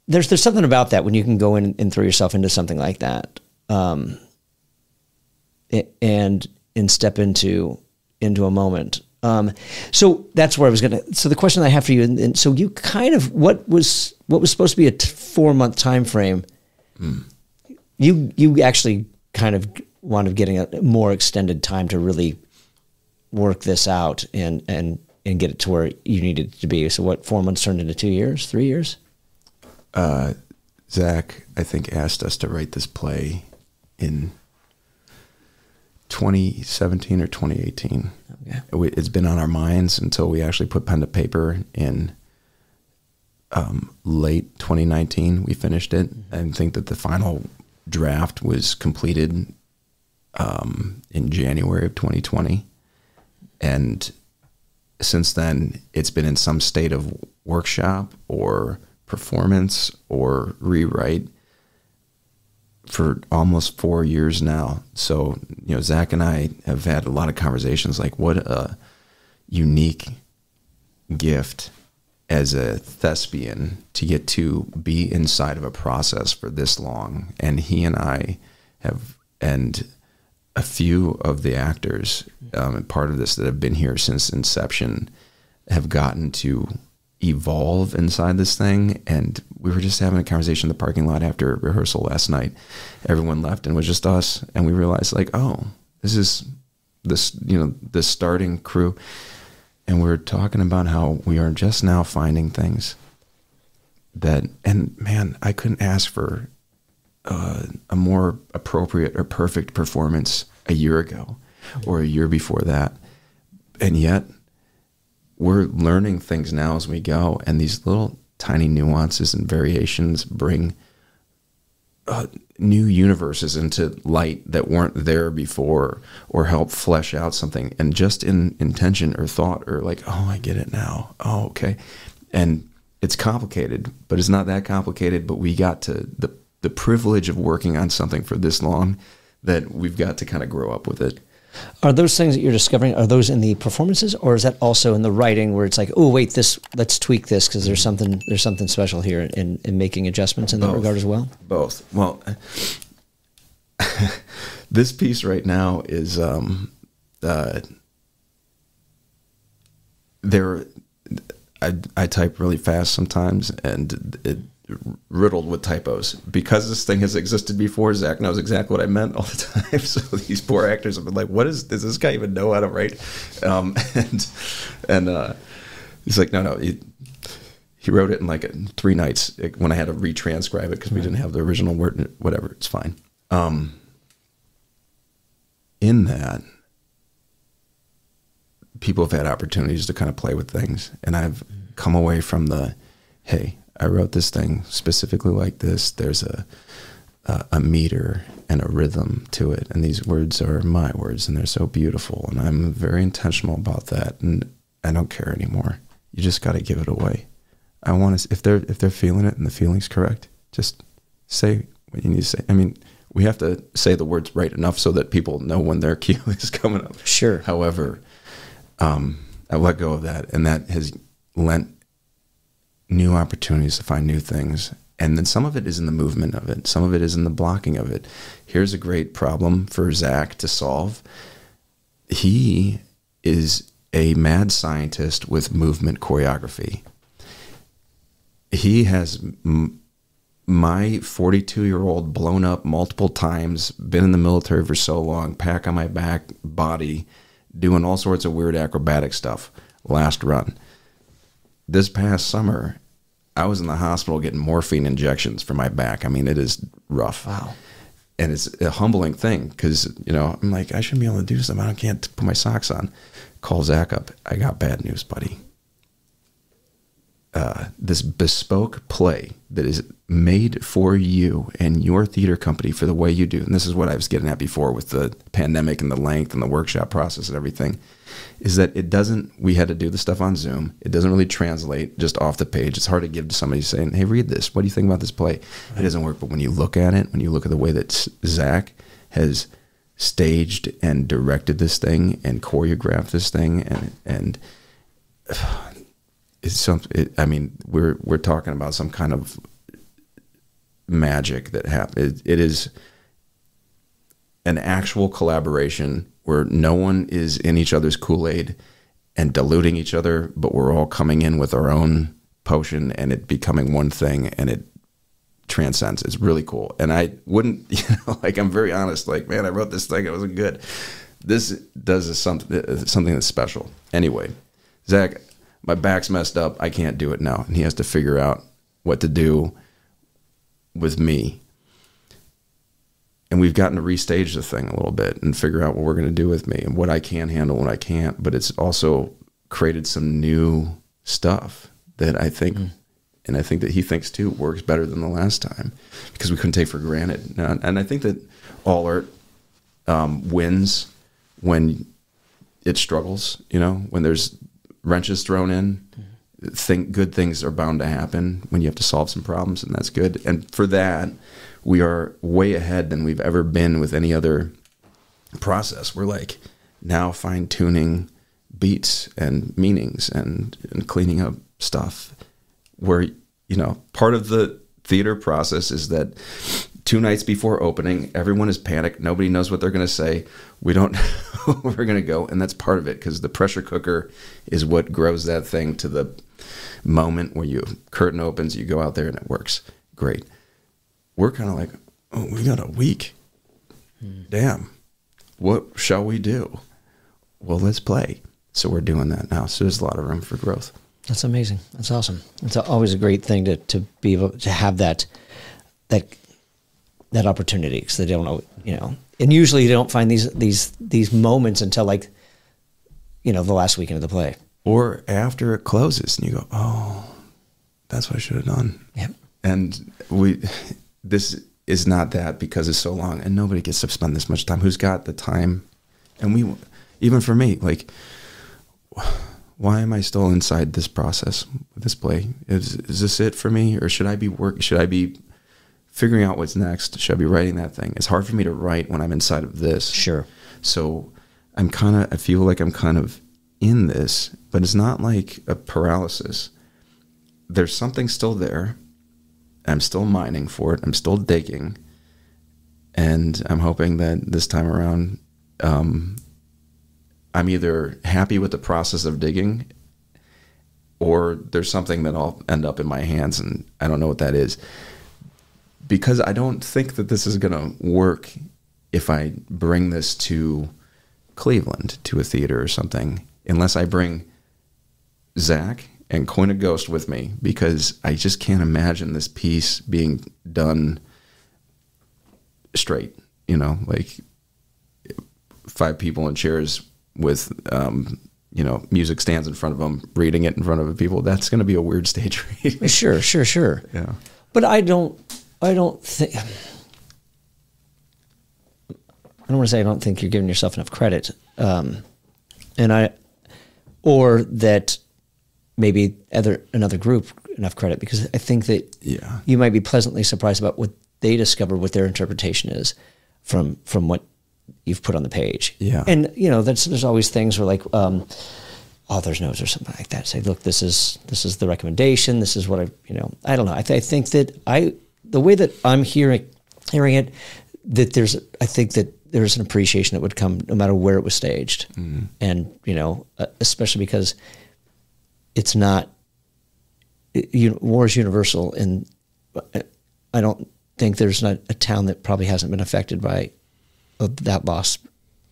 A: There's something about that when you can go in and throw yourself into something like that, and step into a moment. So that's where I was gonna. So the question I have for you, and so you kind of what was supposed to be a 4-month time frame. You actually kind of wound up getting a more extended time to really work this out and get it to where you needed it to be. So what, 4 months turned into 2 years, 3 years?
B: Zach, I think, asked us to write this play in 2017 or 2018. Okay. It's been on our minds until we actually put pen to paper in late 2019. We finished it. I think that the final draft was completed in January of 2020. And since then, it's been in some state of workshop or performance or rewrite for almost 4 years now. So, Zach and I have had a lot of conversations like, what a unique gift as a thespian to get to be inside of a process for this long. And he and I have, and a few of the actors, and part of this that have been here since inception, have gotten to evolve inside this thing. And we were just having a conversation in the parking lot after rehearsal last night. Everyone left and it was just us, and we realized like, oh, this is this starting crew. And we're talking about how we are just now finding things that, and man, I couldn't ask for a more appropriate or perfect performance a year ago or a year before that. And yet we're learning things now as we go. And these little tiny nuances and variations bring new universes into light that weren't there before, or help flesh out something. And just in intention or thought, or like, oh, I get it now. Oh, okay. And it's complicated, but it's not that complicated. But we got to the privilege of working on something for this long that we've got to kind of grow up with it.
A: Are those things that you're discovering, are those in the performances, or is that also in the writing where it's like, oh, wait, let's tweak this because there's something special here in making adjustments in that regard as well?
B: Both. Well, this piece right now is I type really fast sometimes, and it riddled with typos. Because this thing has existed before, Zach knows exactly what I meant all the time. So these poor actors have been like, does this guy even know how to write? And he's like, no, he wrote it in like 3 nights when I had to retranscribe it because we didn't have the original word. Whatever, it's fine. In that, people have had opportunities to kind of play with things, and I've come away from hey, I wrote this thing specifically like this. There's a meter and a rhythm to it, and these words are my words, and they're so beautiful, and I'm very intentional about that, and I don't care anymore. You just got to give it away. I want to, if they're feeling it and the feeling's correct, just say what you need to say. I mean, we have to say the words right enough so that people know when their cue is coming up.
A: Sure.
B: However, I let go of that, and that has lent new opportunities to find new things. And then some of it is in the movement of it. Some of it is in the blocking of it. Here's a great problem for Zach to solve. He is a mad scientist with movement choreography. He has my 42-year-old blown up multiple times, been in the military for so long, pack on my back body, doing all sorts of weird acrobatic stuff last run. This past summer, I was in the hospital getting morphine injections for my back. I mean, it is rough.
A: Wow.
B: And it's a humbling thing because, I'm like, I shouldn't be able to do something. I can't put my socks on. Call Zach up. I got bad news, buddy. This bespoke play that is made for you and your theater company for the way you do, and this is what I was getting at before with the pandemic and the length and the workshop process and everything, is that we had to do the stuff on Zoom. It doesn't really translate just off the page. It's hard to give to somebody saying, hey, read this. What do you think about this play? Right. It doesn't work. But when you look at it, when you look at the way that Zach has staged and directed this thing and choreographed this thing, and it's something. I mean, we're talking about some kind of magic that happened. It is an actual collaboration where no one is in each other's Kool-Aid and diluting each other, but we're all coming in with our own potion and it becoming one thing, and it transcends. It's really cool. And I wouldn't, I'm very honest, man, I wrote this thing, it wasn't good. This does something that's special. Anyway, Zach, my back's messed up. I can't do it now. And he has to figure out what to do with me. And we've gotten to restage the thing a little bit and figure out what we're going to do with me and what I can handle and what I can't. But it's also created some new stuff that I think, and I think that he thinks too, works better than the last time because we couldn't take for granted. And I think that all art wins when it struggles, when there's wrenches thrown in good things are bound to happen when you have to solve some problems, and that's good. And for that, we are way ahead than we've ever been with any other process. We're like now fine-tuning beats and meanings and cleaning up stuff, where, you know, part of the theater process is that 2 nights before opening, everyone is panicked. Nobody knows what they're going to say. We don't know where we're going to go. And that's part of it, because the pressure cooker is what grows that thing to the moment where curtain opens, you go out there and it works. Great. We're kind of like, oh, we got a week. Damn. What shall we do? Well, let's play. So we're doing that now. So there's a lot of room for growth.
A: That's amazing. That's awesome. It's always a great thing to be able to have that opportunity, because they don't know, you know, and usually you don't find these moments until, like, you know, the last weekend of the play,
B: or after it closes and you go, oh, that's what I should have done.
A: Yep.
B: And this is not that, because it's so long and nobody gets to spend this much time. Who's got the time? And even for me, like, why am I still inside this process with this play? Is this it for me? Or should I be figuring out what's next? Should I be writing that thing? It's hard for me to write when I'm inside of this.
A: Sure.
B: So I feel like I'm kind of in this, but it's not like a paralysis. There's something still there. I'm still mining for it. I'm still digging. And I'm hoping that this time around, I'm either happy with the process of digging, or there's something that I'll end up in my hands and I don't know what that is. Because I don't think that this is going to work if I bring this to Cleveland, to a theater or something, unless I bring Zach and Coin a Ghost with me, because I just can't imagine this piece being done straight, you know, like 5 people in chairs with, you know, music stands in front of them, reading it in front of people. That's going to be a weird stage read.
A: Sure.
B: Yeah.
A: But I don't think, I don't want to say I don't think you're giving yourself enough credit. Or that maybe another group enough credit, because I think that you might be pleasantly surprised about what they discover, what their interpretation is from what you've put on the page. Yeah. And, you know, there's always things where, like, author's notes or something like that. Say, look, this is the recommendation. This is what I don't know. I think that the way that I'm hearing it, that I think that there's an appreciation that would come no matter where it was staged. Mm. And, you know, especially because it's not, war is universal, and I don't think there's not a town that probably hasn't been affected by that loss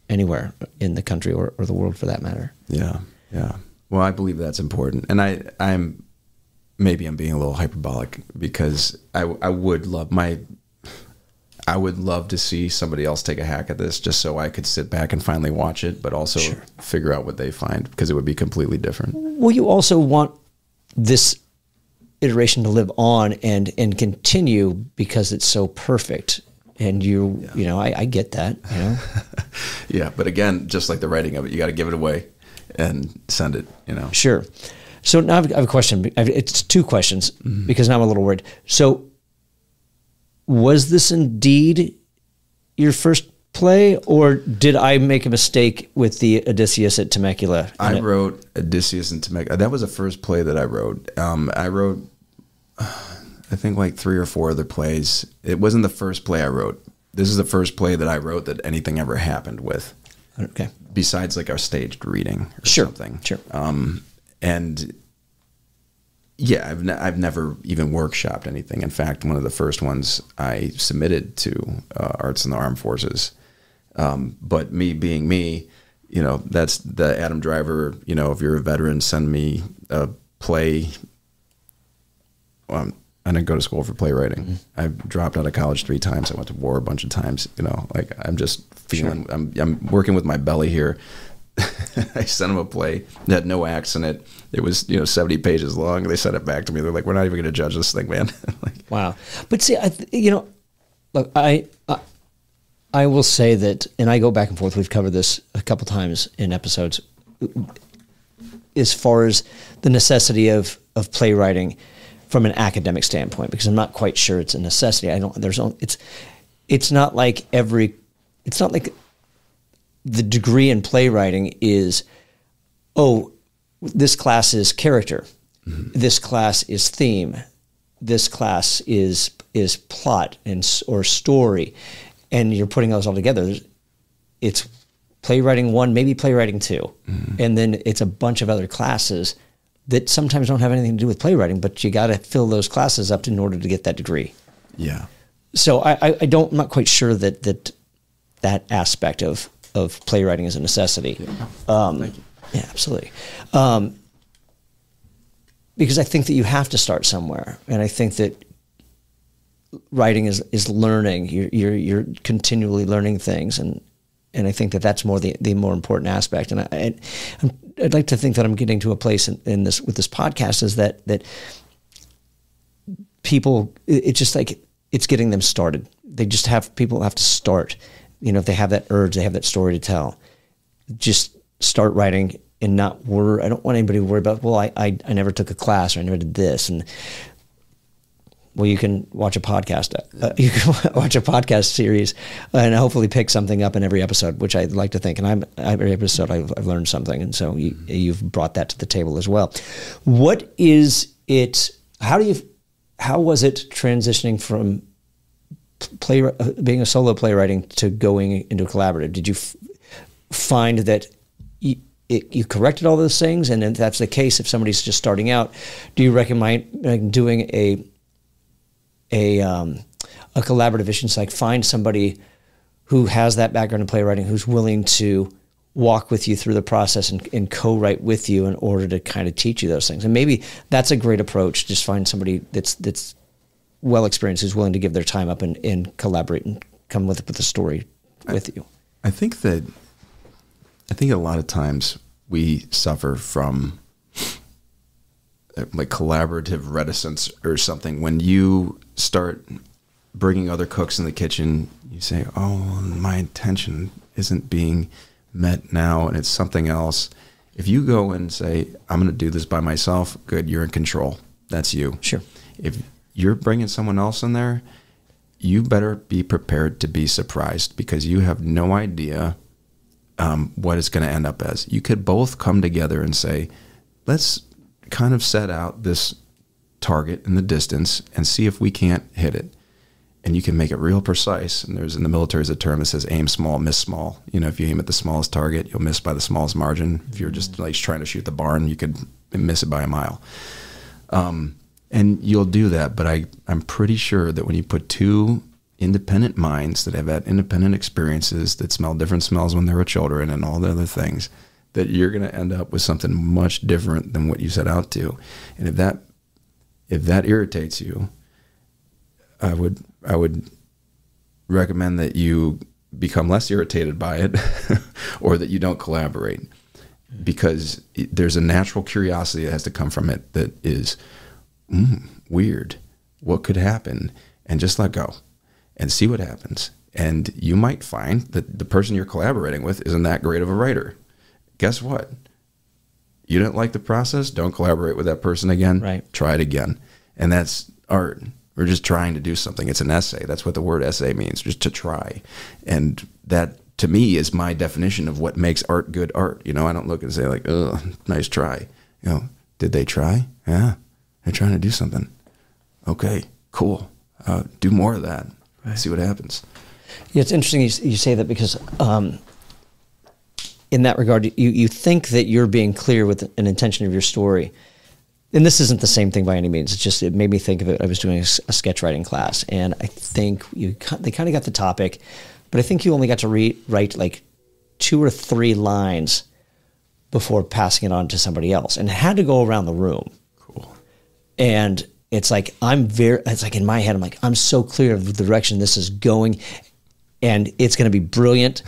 A: anywhere in the country or the world, for that matter. Yeah.
B: Yeah. Well, I believe that's important. And I'm being a little hyperbolic, because I would love to see somebody else take a hack at this, just so I could sit back and finally watch it, but also figure out what they find, because it would be completely different.
A: Well, you also want this iteration to live on and continue, because it's so perfect. And you know, I get that, you know.
B: Yeah, but again, just like the writing of it, you got to give it away and send it, you know.
A: Sure. So now I have a question. It's 2 questions, because now I'm a little worried. So was this indeed your first play, or did I make a mistake with the Odysseus at Temecula?
B: I wrote Odysseus in Temecula. That was the first play that I wrote. I wrote, I think, like 3 or 4 other plays. It wasn't the first play I wrote. This is the first play that I wrote that anything ever happened with.
A: Okay.
B: Besides, like, our staged reading or something.
A: Sure.
B: And yeah, I've never even workshopped anything. In fact, one of the first ones I submitted to Arts in the Armed Forces. But me being me, you know, that's the Adam Driver, you know, if you're a veteran, send me a play. I didn't go to school for playwriting. Mm-hmm. I dropped out of college 3 times. I went to war a bunch of times. You know, like, I'm just feeling, I'm working with my belly here. I sent them a play that had no acts in it. It was, you know, 70 pages long. They sent it back to me. They're like, we're not even going to judge this thing, man. Like,
A: wow. But see, you know, look, I will say that, and I go back and forth. We've covered this a couple times in episodes, as far as the necessity of of playwriting from an academic standpoint, because I'm not quite sure it's a necessity. It's not like the degree in playwriting is, oh, this class is character, this class is theme, this class is plot or story, and you're putting those all together. It's playwriting 1, maybe playwriting 2, and then it's a bunch of other classes that sometimes don't have anything to do with playwriting, but you got to fill those classes up in order to get that degree.
B: Yeah.
A: So I'm not quite sure that aspect of playwriting is a necessity.
B: Thank you.
A: Yeah, absolutely. Because I think that you have to start somewhere, and I think that writing is learning. You're continually learning things, and I think that that's the more important aspect. And I'd like to think that I'm getting to a place in this with this podcast is that people, it's just like it's getting them started. People have to start. If they have that urge, they have that story to tell. Just start writing and not worry. I don't want anybody to worry about, well, I never took a class or I never did this. And well, you can watch a podcast. You can watch a podcast series and hopefully pick something up in every episode, which I'd like to think. And every episode I've learned something. And so you've brought that to the table as well. What is it? How was it transitioning from being a solo playwriting to going into a collaborative? Did you find that you corrected all those things? And if that's the case, if somebody's just starting out, do you recommend doing a collaborative issue? It's like find somebody who has that background in playwriting, who's willing to walk with you through the process and co-write with you in order to kind of teach you those things. And maybe that's a great approach. Just find somebody that's well experienced, who's willing to give their time up and collaborate and come with a story with you.
B: I think a lot of times we suffer from like collaborative reticence or something. When you start bringing other cooks in the kitchen, you say, oh, my intention isn't being met now and it's something else. If you go and say, I'm going to do this by myself, good, you're in control. That's you.
A: Sure.
B: If you're bringing someone else in there, you better be prepared to be surprised, because you have no idea what it's going to end up as. You could both come together and say, let's kind of set out this target in the distance and see if we can't hit it. And you can make it real precise. And in the military is a term that says aim small, miss small. If you aim at the smallest target, you'll miss by the smallest margin. If you're just like trying to shoot the barn, you could miss it by a mile. And you'll do that. But I'm pretty sure that when you put two independent minds that have had independent experiences, that smell different smells when they were children and all the other things, that you're going to end up with something much different than what you set out to. And if that irritates you, I would recommend that you become less irritated by it or that you don't collaborate, because there's a natural curiosity that has to come from it that is weird. What could happen? And just let go and see what happens. And you might find that the person you're collaborating with isn't that great of a writer. Guess what? You didn't like the process? Don't collaborate with that person again.
A: Right.
B: Try it again. And that's art. We're just trying to do something. It's an essay. That's what the word essay means, just to try. And that, to me, is my definition of what makes art good art. I don't look and say like, oh, nice try. Did they try? Yeah. They're trying to do something. Okay, cool. Do more of that. Right. See what happens.
A: Yeah, it's interesting you say that, because in that regard, you think that you're being clear with an intention of your story. And this isn't the same thing by any means. It's just, it made me think of it. I was doing a sketch writing class, and I think they kind of got the topic, but I think you only got to write like 2 or 3 lines before passing it on to somebody else, and it had to go around the room.
B: Cool.
A: And it's like, it's like in my head, I'm like, I'm so clear of the direction this is going, and it's going to be brilliant.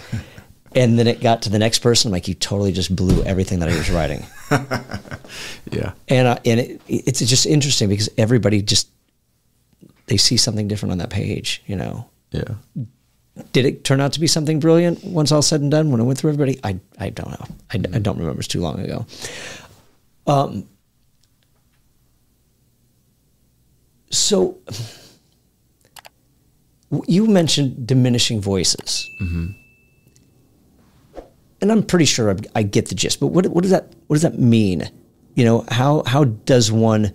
A: And then it got to the next person. I'm like, you totally just blew everything that I was writing.
B: Yeah.
A: And it's just interesting, because everybody they see something different on that page,
B: Yeah.
A: Did it turn out to be something brilliant once all said and done when I went through everybody? I don't know. I don't remember. It's too long ago. So you mentioned diminishing voices.
B: Mm-hmm.
A: And I'm pretty sure I get the gist, but what does that mean? You know, how does one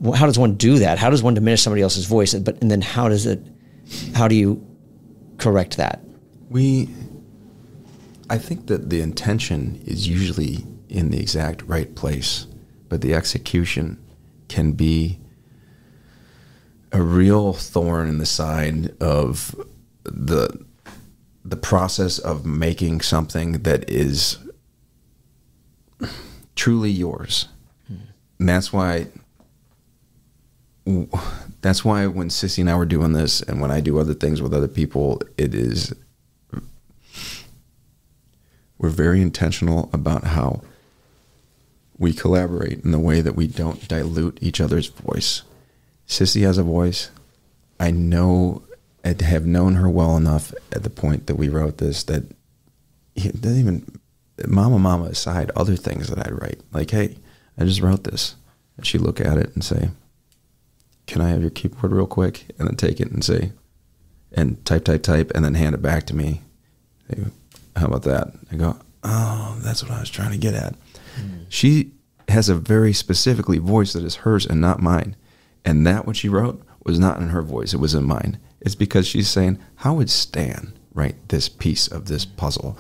A: do that? How does one diminish somebody else's voice? And then how do you correct that?
B: I think that the intention is usually in the exact right place, but the execution can be a real thorn in the side of the process of making something that is truly yours. And that's why when Sissy and I were doing this, and when I do other things with other people, we're very intentional about how we collaborate in the way that we don't dilute each other's voice. Sissy has a voice. I have known her well enough at the point that we wrote this that it doesn't even, mama aside, other things that I write. Like, hey, I just wrote this. And she'd look at it and say, can I have your keyboard real quick? And then take it and say, and type, and then hand it back to me. Say, how about that? I go, oh, that's what I was trying to get at. She has a very specifically voice that is hers and not mine. And that what she wrote was not in her voice. It was in mine. It's because she's saying, how would Stan write this piece of this puzzle?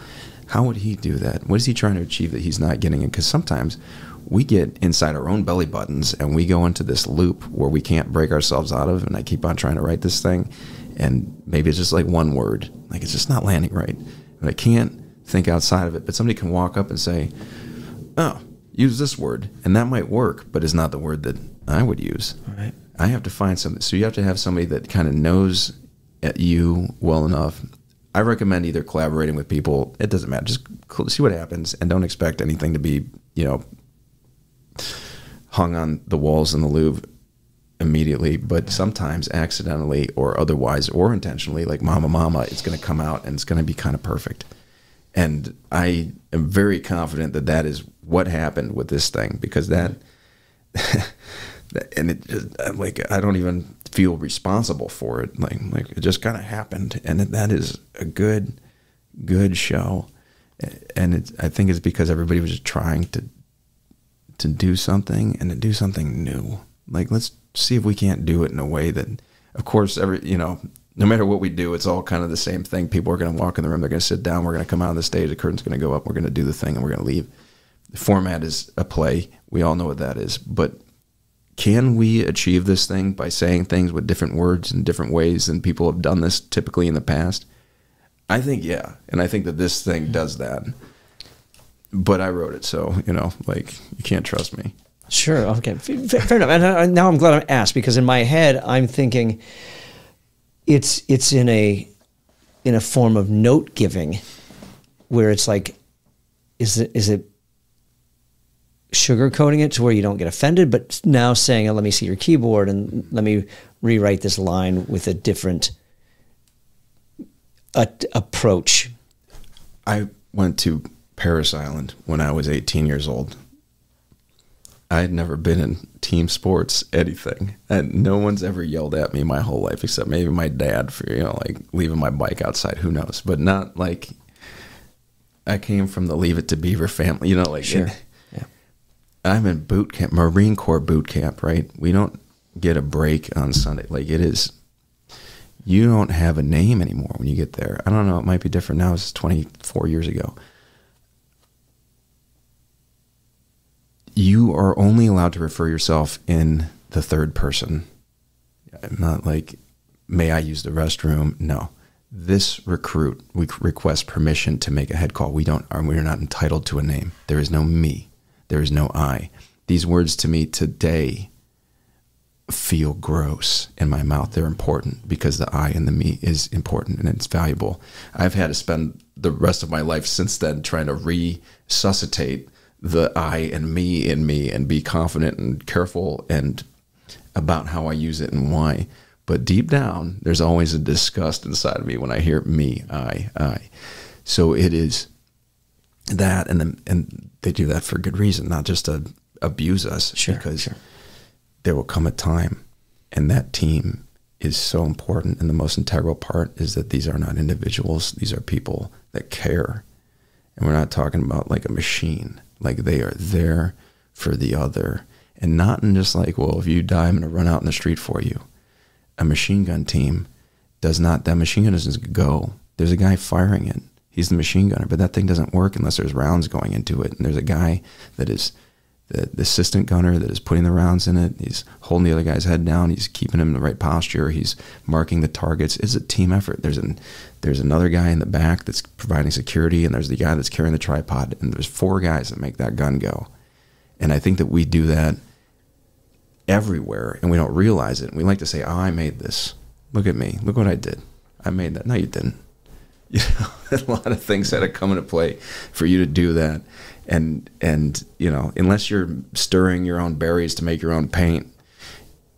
B: How would he do that? What is he trying to achieve that he's not getting it? Because sometimes we get inside our own belly buttons and we go into this loop where we can't break ourselves out of. And I keep on trying to write this thing. And maybe it's just like one word. Like it's just not landing right. But I can't think outside of it. But somebody can walk up and say, oh, use this word. And that might work, but it's not the word that I would use.
A: All right.
B: I have to find something. So you have to have somebody that kind of knows you well enough. I recommend either collaborating with people. It doesn't matter. Just see what happens and don't expect anything to be, hung on the walls in the Louvre immediately. But sometimes accidentally or otherwise or intentionally, like Mama, it's going to come out and it's going to be kind of perfect. And I am very confident that that is what happened with this thing, because that and it just, like, I don't even feel responsible for it. Like it just kind of happened, and that is a good show. And I think it's because everybody was just trying to do something and to do something new. Like, let's see if we can't do it in a way that, of course, no matter what we do, it's all kind of the same thing. People are going to walk in the room, they're going to sit down, we're going to come out on the stage, the curtain's going to go up, we're going to do the thing, and we're going to leave. The format is a play. We all know what that is. But can we achieve this thing by saying things with different words in different ways than people have done this typically in the past? I think, yeah. And I think that this thing does that. But I wrote it, so, you can't trust me.
A: Sure. Okay. Fair enough. And now I'm glad I asked, because in my head, I'm thinking it's in a form of note giving, where it's like, is it sugarcoating it to where you don't get offended, but now saying, let me see your keyboard and let me rewrite this line with a different approach.
B: I went to Paris Island when I was 18 years old. I had never been in team sports, anything. And no one's ever yelled at me my whole life, except maybe my dad for, leaving my bike outside, who knows. But not like, I came from the Leave It to Beaver family,
A: Sure.
B: I'm in boot camp, Marine Corps boot camp, right? We don't get a break on Sunday. Like, it is, you don't have a name anymore when you get there. I don't know, it might be different now. It's 24 years ago. You are only allowed to refer yourself in the third person. Not like, may I use the restroom? No. This recruit, we request permission to make a head call. We're not entitled to a name. There is no me. There is no I. These words to me today feel gross in my mouth. They're important because the I and the me is important and it's valuable. I've had to spend the rest of my life since then trying to resuscitate the I and me in me and be confident and careful and about how I use it and why. But deep down, there's always a disgust inside of me when I hear me, I. So it is that, and they do that for good reason, not just to abuse us.
A: Sure,
B: because
A: sure.
B: there will come a time, and that team is so important. And the most integral part is that these are not individuals. These are people that care. And we're not talking about like a machine. Like, they are there for the other. And not in just like, well, if you die, I'm going to run out in the street for you. A machine gun team does not, that machine gun doesn't go. There's a guy firing it. He's the machine gunner, but that thing doesn't work unless there's rounds going into it. And there's a guy that is the assistant gunner that is putting the rounds in it. He's holding the other guy's head down. He's keeping him in the right posture. He's marking the targets. It's a team effort. There's another guy in the back that's providing security, and there's the guy that's carrying the tripod, and there's 4 guys that make that gun go. And I think that we do that everywhere, and we don't realize it. We like to say, oh, I made this. Look at me. Look what I did. I made that. No, you didn't. You know, a lot of things had to come into play for you to do that. And you know, unless you're stirring your own berries to make your own paint,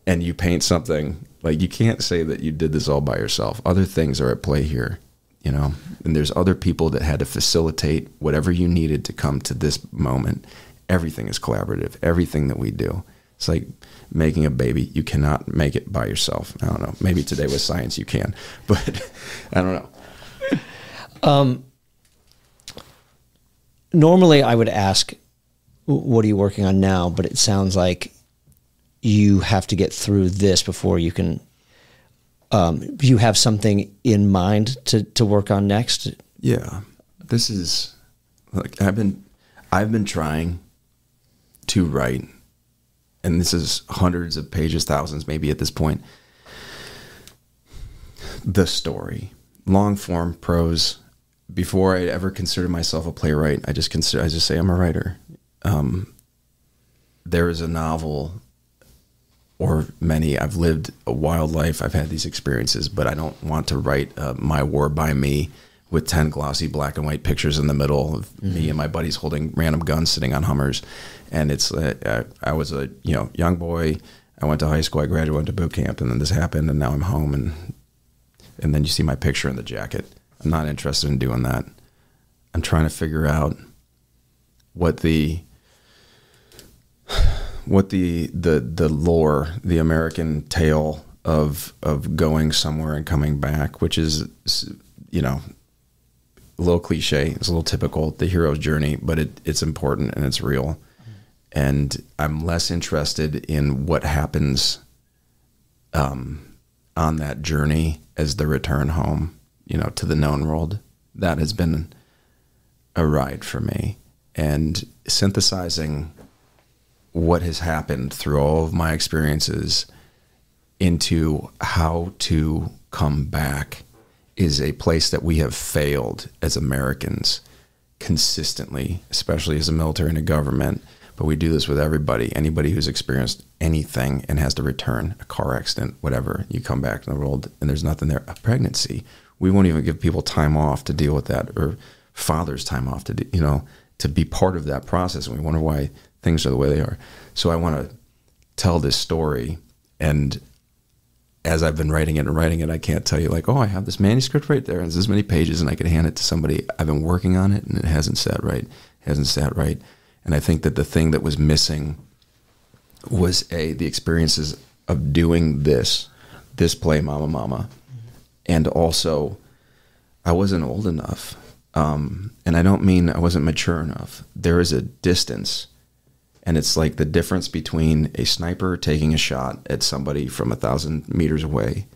B: and you paint something, like, you can't say that you did this all by yourself. Other things are at play here, you know, and there's other people that had to facilitate whatever you needed to come to this moment. Everything is collaborative. Everything that we do. It's like making a baby. You cannot make it by yourself. I don't know. Maybe today with science you can, but I don't know.
A: Normally I would ask, what are you working on now? But it sounds like you have to get through this before you can, you have something in mind to work on next.
B: Yeah. This is like, I've been trying to write, and this is hundreds of pages, thousands maybe at this point, the story, long form prose. Before I ever considered myself a playwright, I just say I'm a writer. There is a novel, or many. I've lived a wild life. I've had these experiences, but I don't want to write My War by Me with 10 glossy black and white pictures in the middle of me and my buddies holding random guns sitting on Hummers. And it's I was a young boy. I went to high school. I graduated, went to boot camp, and then this happened, and now I'm home. And then you see my picture in the jacket. I'm not interested in doing that. I'm trying to figure out what the lore, the American tale of going somewhere and coming back, which is, you know, a little cliche. It's a little typical, the hero's journey, but it's important and it's real. And I'm less interested in what happens on that journey as the return home, you know, to the known world. That has been a ride for me. And synthesizing what has happened through all of my experiences into how to come back is a place that we have failed as Americans consistently, especially as a military and a government. But we do this with everybody. Anybody who's experienced anything and has to return, a car accident, whatever, you come back to the world and there's nothing there. A pregnancy, we won't even give people time off to deal with that, or fathers time off to, to be part of that process. And we wonder why things are the way they are. So I want to tell this story. And as I've been writing it, I can't tell you like, oh, I have this manuscript right there and it's this many pages and I could hand it to somebody. I've been working on it and it hasn't sat right. And I think that the thing that was missing was the experiences of doing this play, Mama Mama. And also, I wasn't old enough. And I don't mean I wasn't mature enough. There is a distance. And it's like the difference between a sniper taking a shot at somebody from 1,000 meters away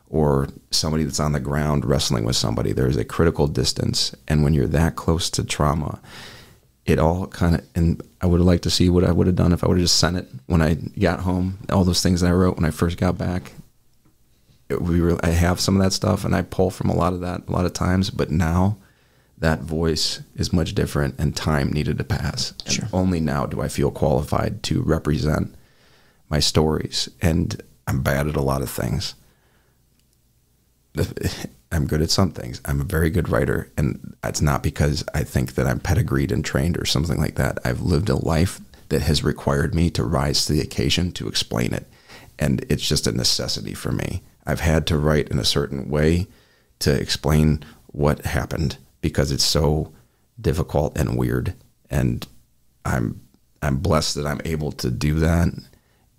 B: or somebody that's on the ground wrestling with somebody. There is a critical distance. And when you're that close to trauma, it all kind of, and I would have liked to see what I would have done if I would have just sent it when I got home. All those things that I wrote when I first got back. I have some of that stuff and I pull from a lot of that a lot of times, but now that voice is much different and time needed to pass. Sure. And only now do I feel qualified to represent my stories. And I'm bad at a lot of things. I'm good at some things. I'm a very good writer. And that's not because I think that I'm pedigreed and trained or something like that. I've lived a life that has required me to rise to the occasion to explain it. And it's just a necessity for me. I've had to write in a certain way to explain what happened because it's so difficult and weird. And I'm blessed that I'm able to do that.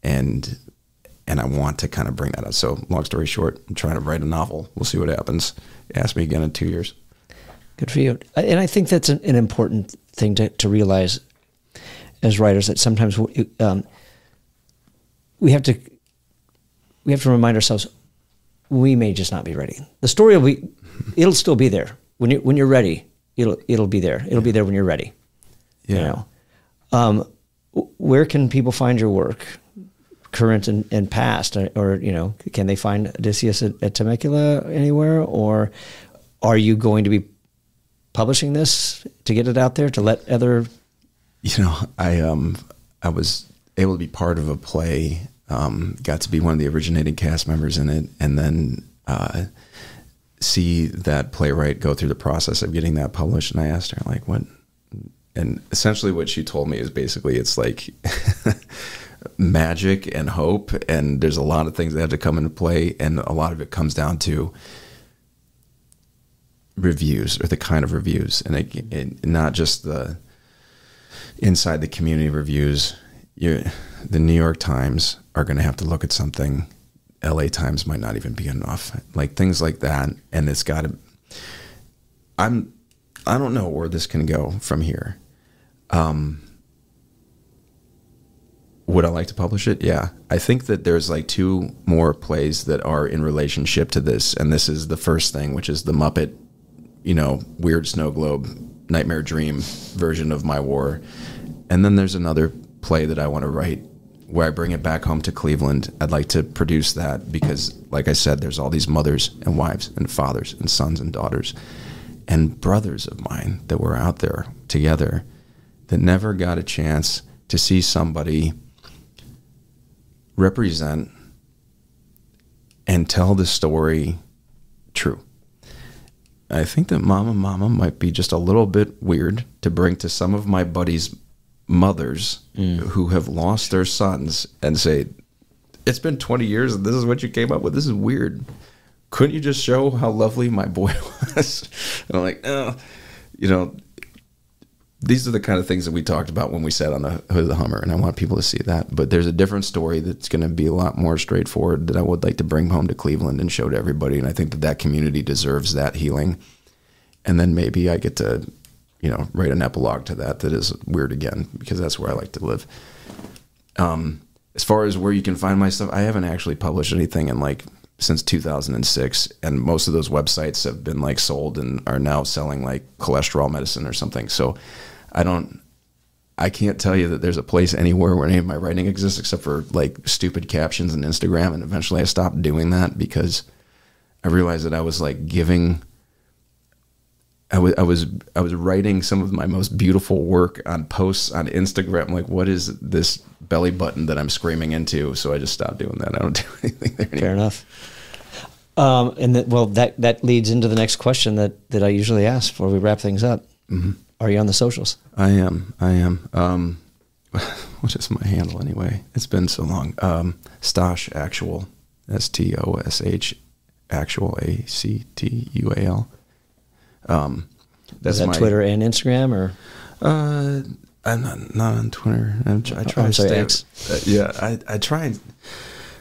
B: and I want to kind of bring that up. So long story short, I'm trying to write a novel. We'll see what happens. Ask me again in 2 years.
A: Good for you. And I think that's an important thing to realize as writers, that sometimes we have to remind ourselves we may just not be ready. The story it'll still be there when you're ready. It'll be there. It'll be there when you're ready.
B: Yeah.
A: You know, where can people find your work, current and past, or you know, can they find Odysseus at Temecula anywhere, or are you going to be publishing this to get it out there to let other?
B: You know, I was able to be part of a play, got to be one of the originating cast members in it, and then see that playwright go through the process of getting that published. And I asked her, like, what? And essentially what she told me is basically it's like magic and hope, and there's a lot of things that have to come into play, and a lot of it comes down to reviews, or the kind of reviews, and it not just the inside the community reviews. The New York Times are going to have to look at something. LA Times might not even be enough, like things like that. And it's got to, I don't know where this can go from here. Would I like to publish it? Yeah. I think that there's like 2 more plays that are in relationship to this. And this is the first thing, which is the Muppet, you know, weird snow globe, nightmare dream version of My War. And then there's another play that I want to write where I bring it back home to Cleveland. I'd like to produce that because, like I said, there's all these mothers and wives and fathers and sons and daughters and brothers of mine that were out there together that never got a chance to see somebody represent and tell the story true. I think that Mama might be just a little bit weird to bring to some of my buddies' mothers who have lost their sons and say, it's been 20 years and this is what you came up with. This is weird. Couldn't you just show how lovely my boy was? And I'm like, oh, you know, these are the kind of things that we talked about when we sat on the hood of the Hummer, and I want people to see that. But there's a different story that's going to be a lot more straightforward that I would like to bring home to Cleveland and show to everybody. And I think that community deserves that healing. And then maybe I get to, you know, write an epilogue to that is weird again, because that's where I like to live. As far as where you can find my stuff, I haven't actually published anything in since 2006, and most of those websites have been like sold and are now selling like cholesterol medicine or something. So I can't tell you that there's a place anywhere where any of my writing exists except for like stupid captions and Instagram. And eventually I stopped doing that because I realized that I was like I was writing some of my most beautiful work on posts on Instagram. Like, what is this belly button that I'm screaming into? So I just stopped doing that. I don't do anything there anymore.
A: Fair enough. And that leads into the next question that I usually ask before we wrap things up. Mm-hmm. Are you on the socials?
B: I am. What is my handle anyway? It's been so long. Stosh Actual, STOSH Actual, ACTUAL.
A: That's Twitter and Instagram, or?
B: I'm not on Twitter. I try to stay. I try and,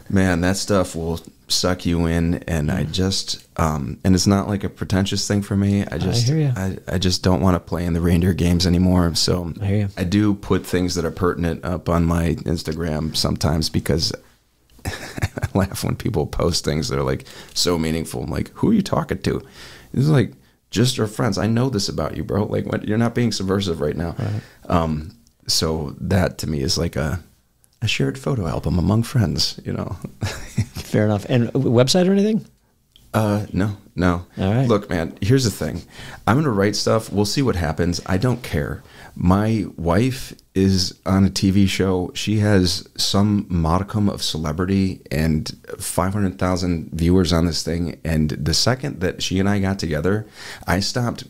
B: man, that stuff will suck you in, and I just and it's not like a pretentious thing for me. I hear you. I just don't want to play in the reindeer games anymore. So
A: I hear you.
B: I do put things that are pertinent up on my Instagram sometimes because I laugh when people post things that are like so meaningful. I'm like, who are you talking to? It's like, just our friends. I know this about you, bro. Like, you're not being subversive right now. Right. So that to me is like a shared photo album among friends, you know.
A: Fair enough. And a website or anything?
B: No.
A: All right.
B: Look, man, here's the thing. I'm going to write stuff. We'll see what happens. I don't care. My wife is on a TV show. She has some modicum of celebrity and 500,000 viewers on this thing. And the second that she and I got together, I stopped.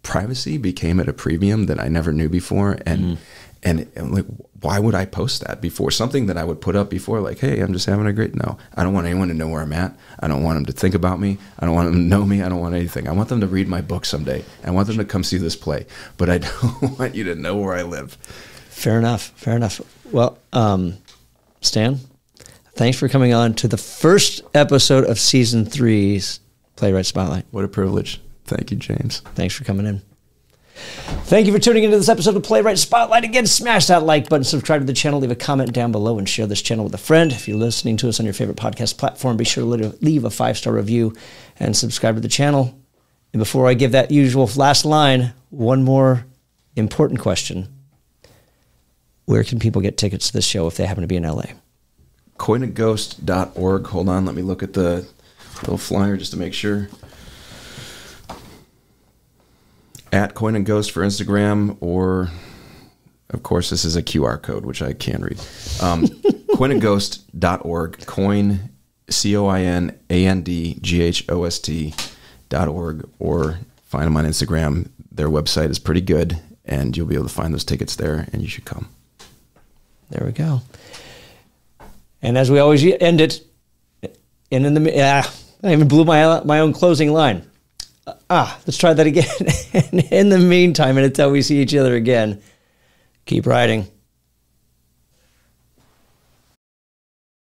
B: Privacy became at a premium that I never knew before. And like, why would I post that before? Something that I would put up before, like, hey, I'm just having a great, no. I don't want anyone to know where I'm at. I don't want them to think about me. I don't want them to know me. I don't want anything. I want them to read my book someday. I want them to come see this play. But I don't want you to know where I live.
A: Fair enough. Well, Stan, thanks for coming on to the first episode of Season 3's Playwright Spotlight.
B: What a privilege. Thank you, James.
A: Thanks for coming in. Thank you for tuning into this episode of Playwright Spotlight. Again, smash that like button, subscribe to the channel, leave a comment down below, and share this channel with a friend. If you're listening to us on your favorite podcast platform, be sure to leave a 5-star review and subscribe to the channel. And before I give that usual last line, one more important question. Where can people get tickets to this show if they happen to be in LA?
B: coinandghost.org. Hold on, let me look at the little flyer just to make sure. At Coin and Ghost for Instagram, or of course this is a QR code which I can't read. Coinandghost.org. Coin, COINANDGHOST.org, or find them on Instagram. Their website is pretty good, and you'll be able to find those tickets there, and you should come.
A: There we go. And as we always end it, and I even blew my own closing line. Let's try that again. In the meantime, and until we see each other again, keep writing.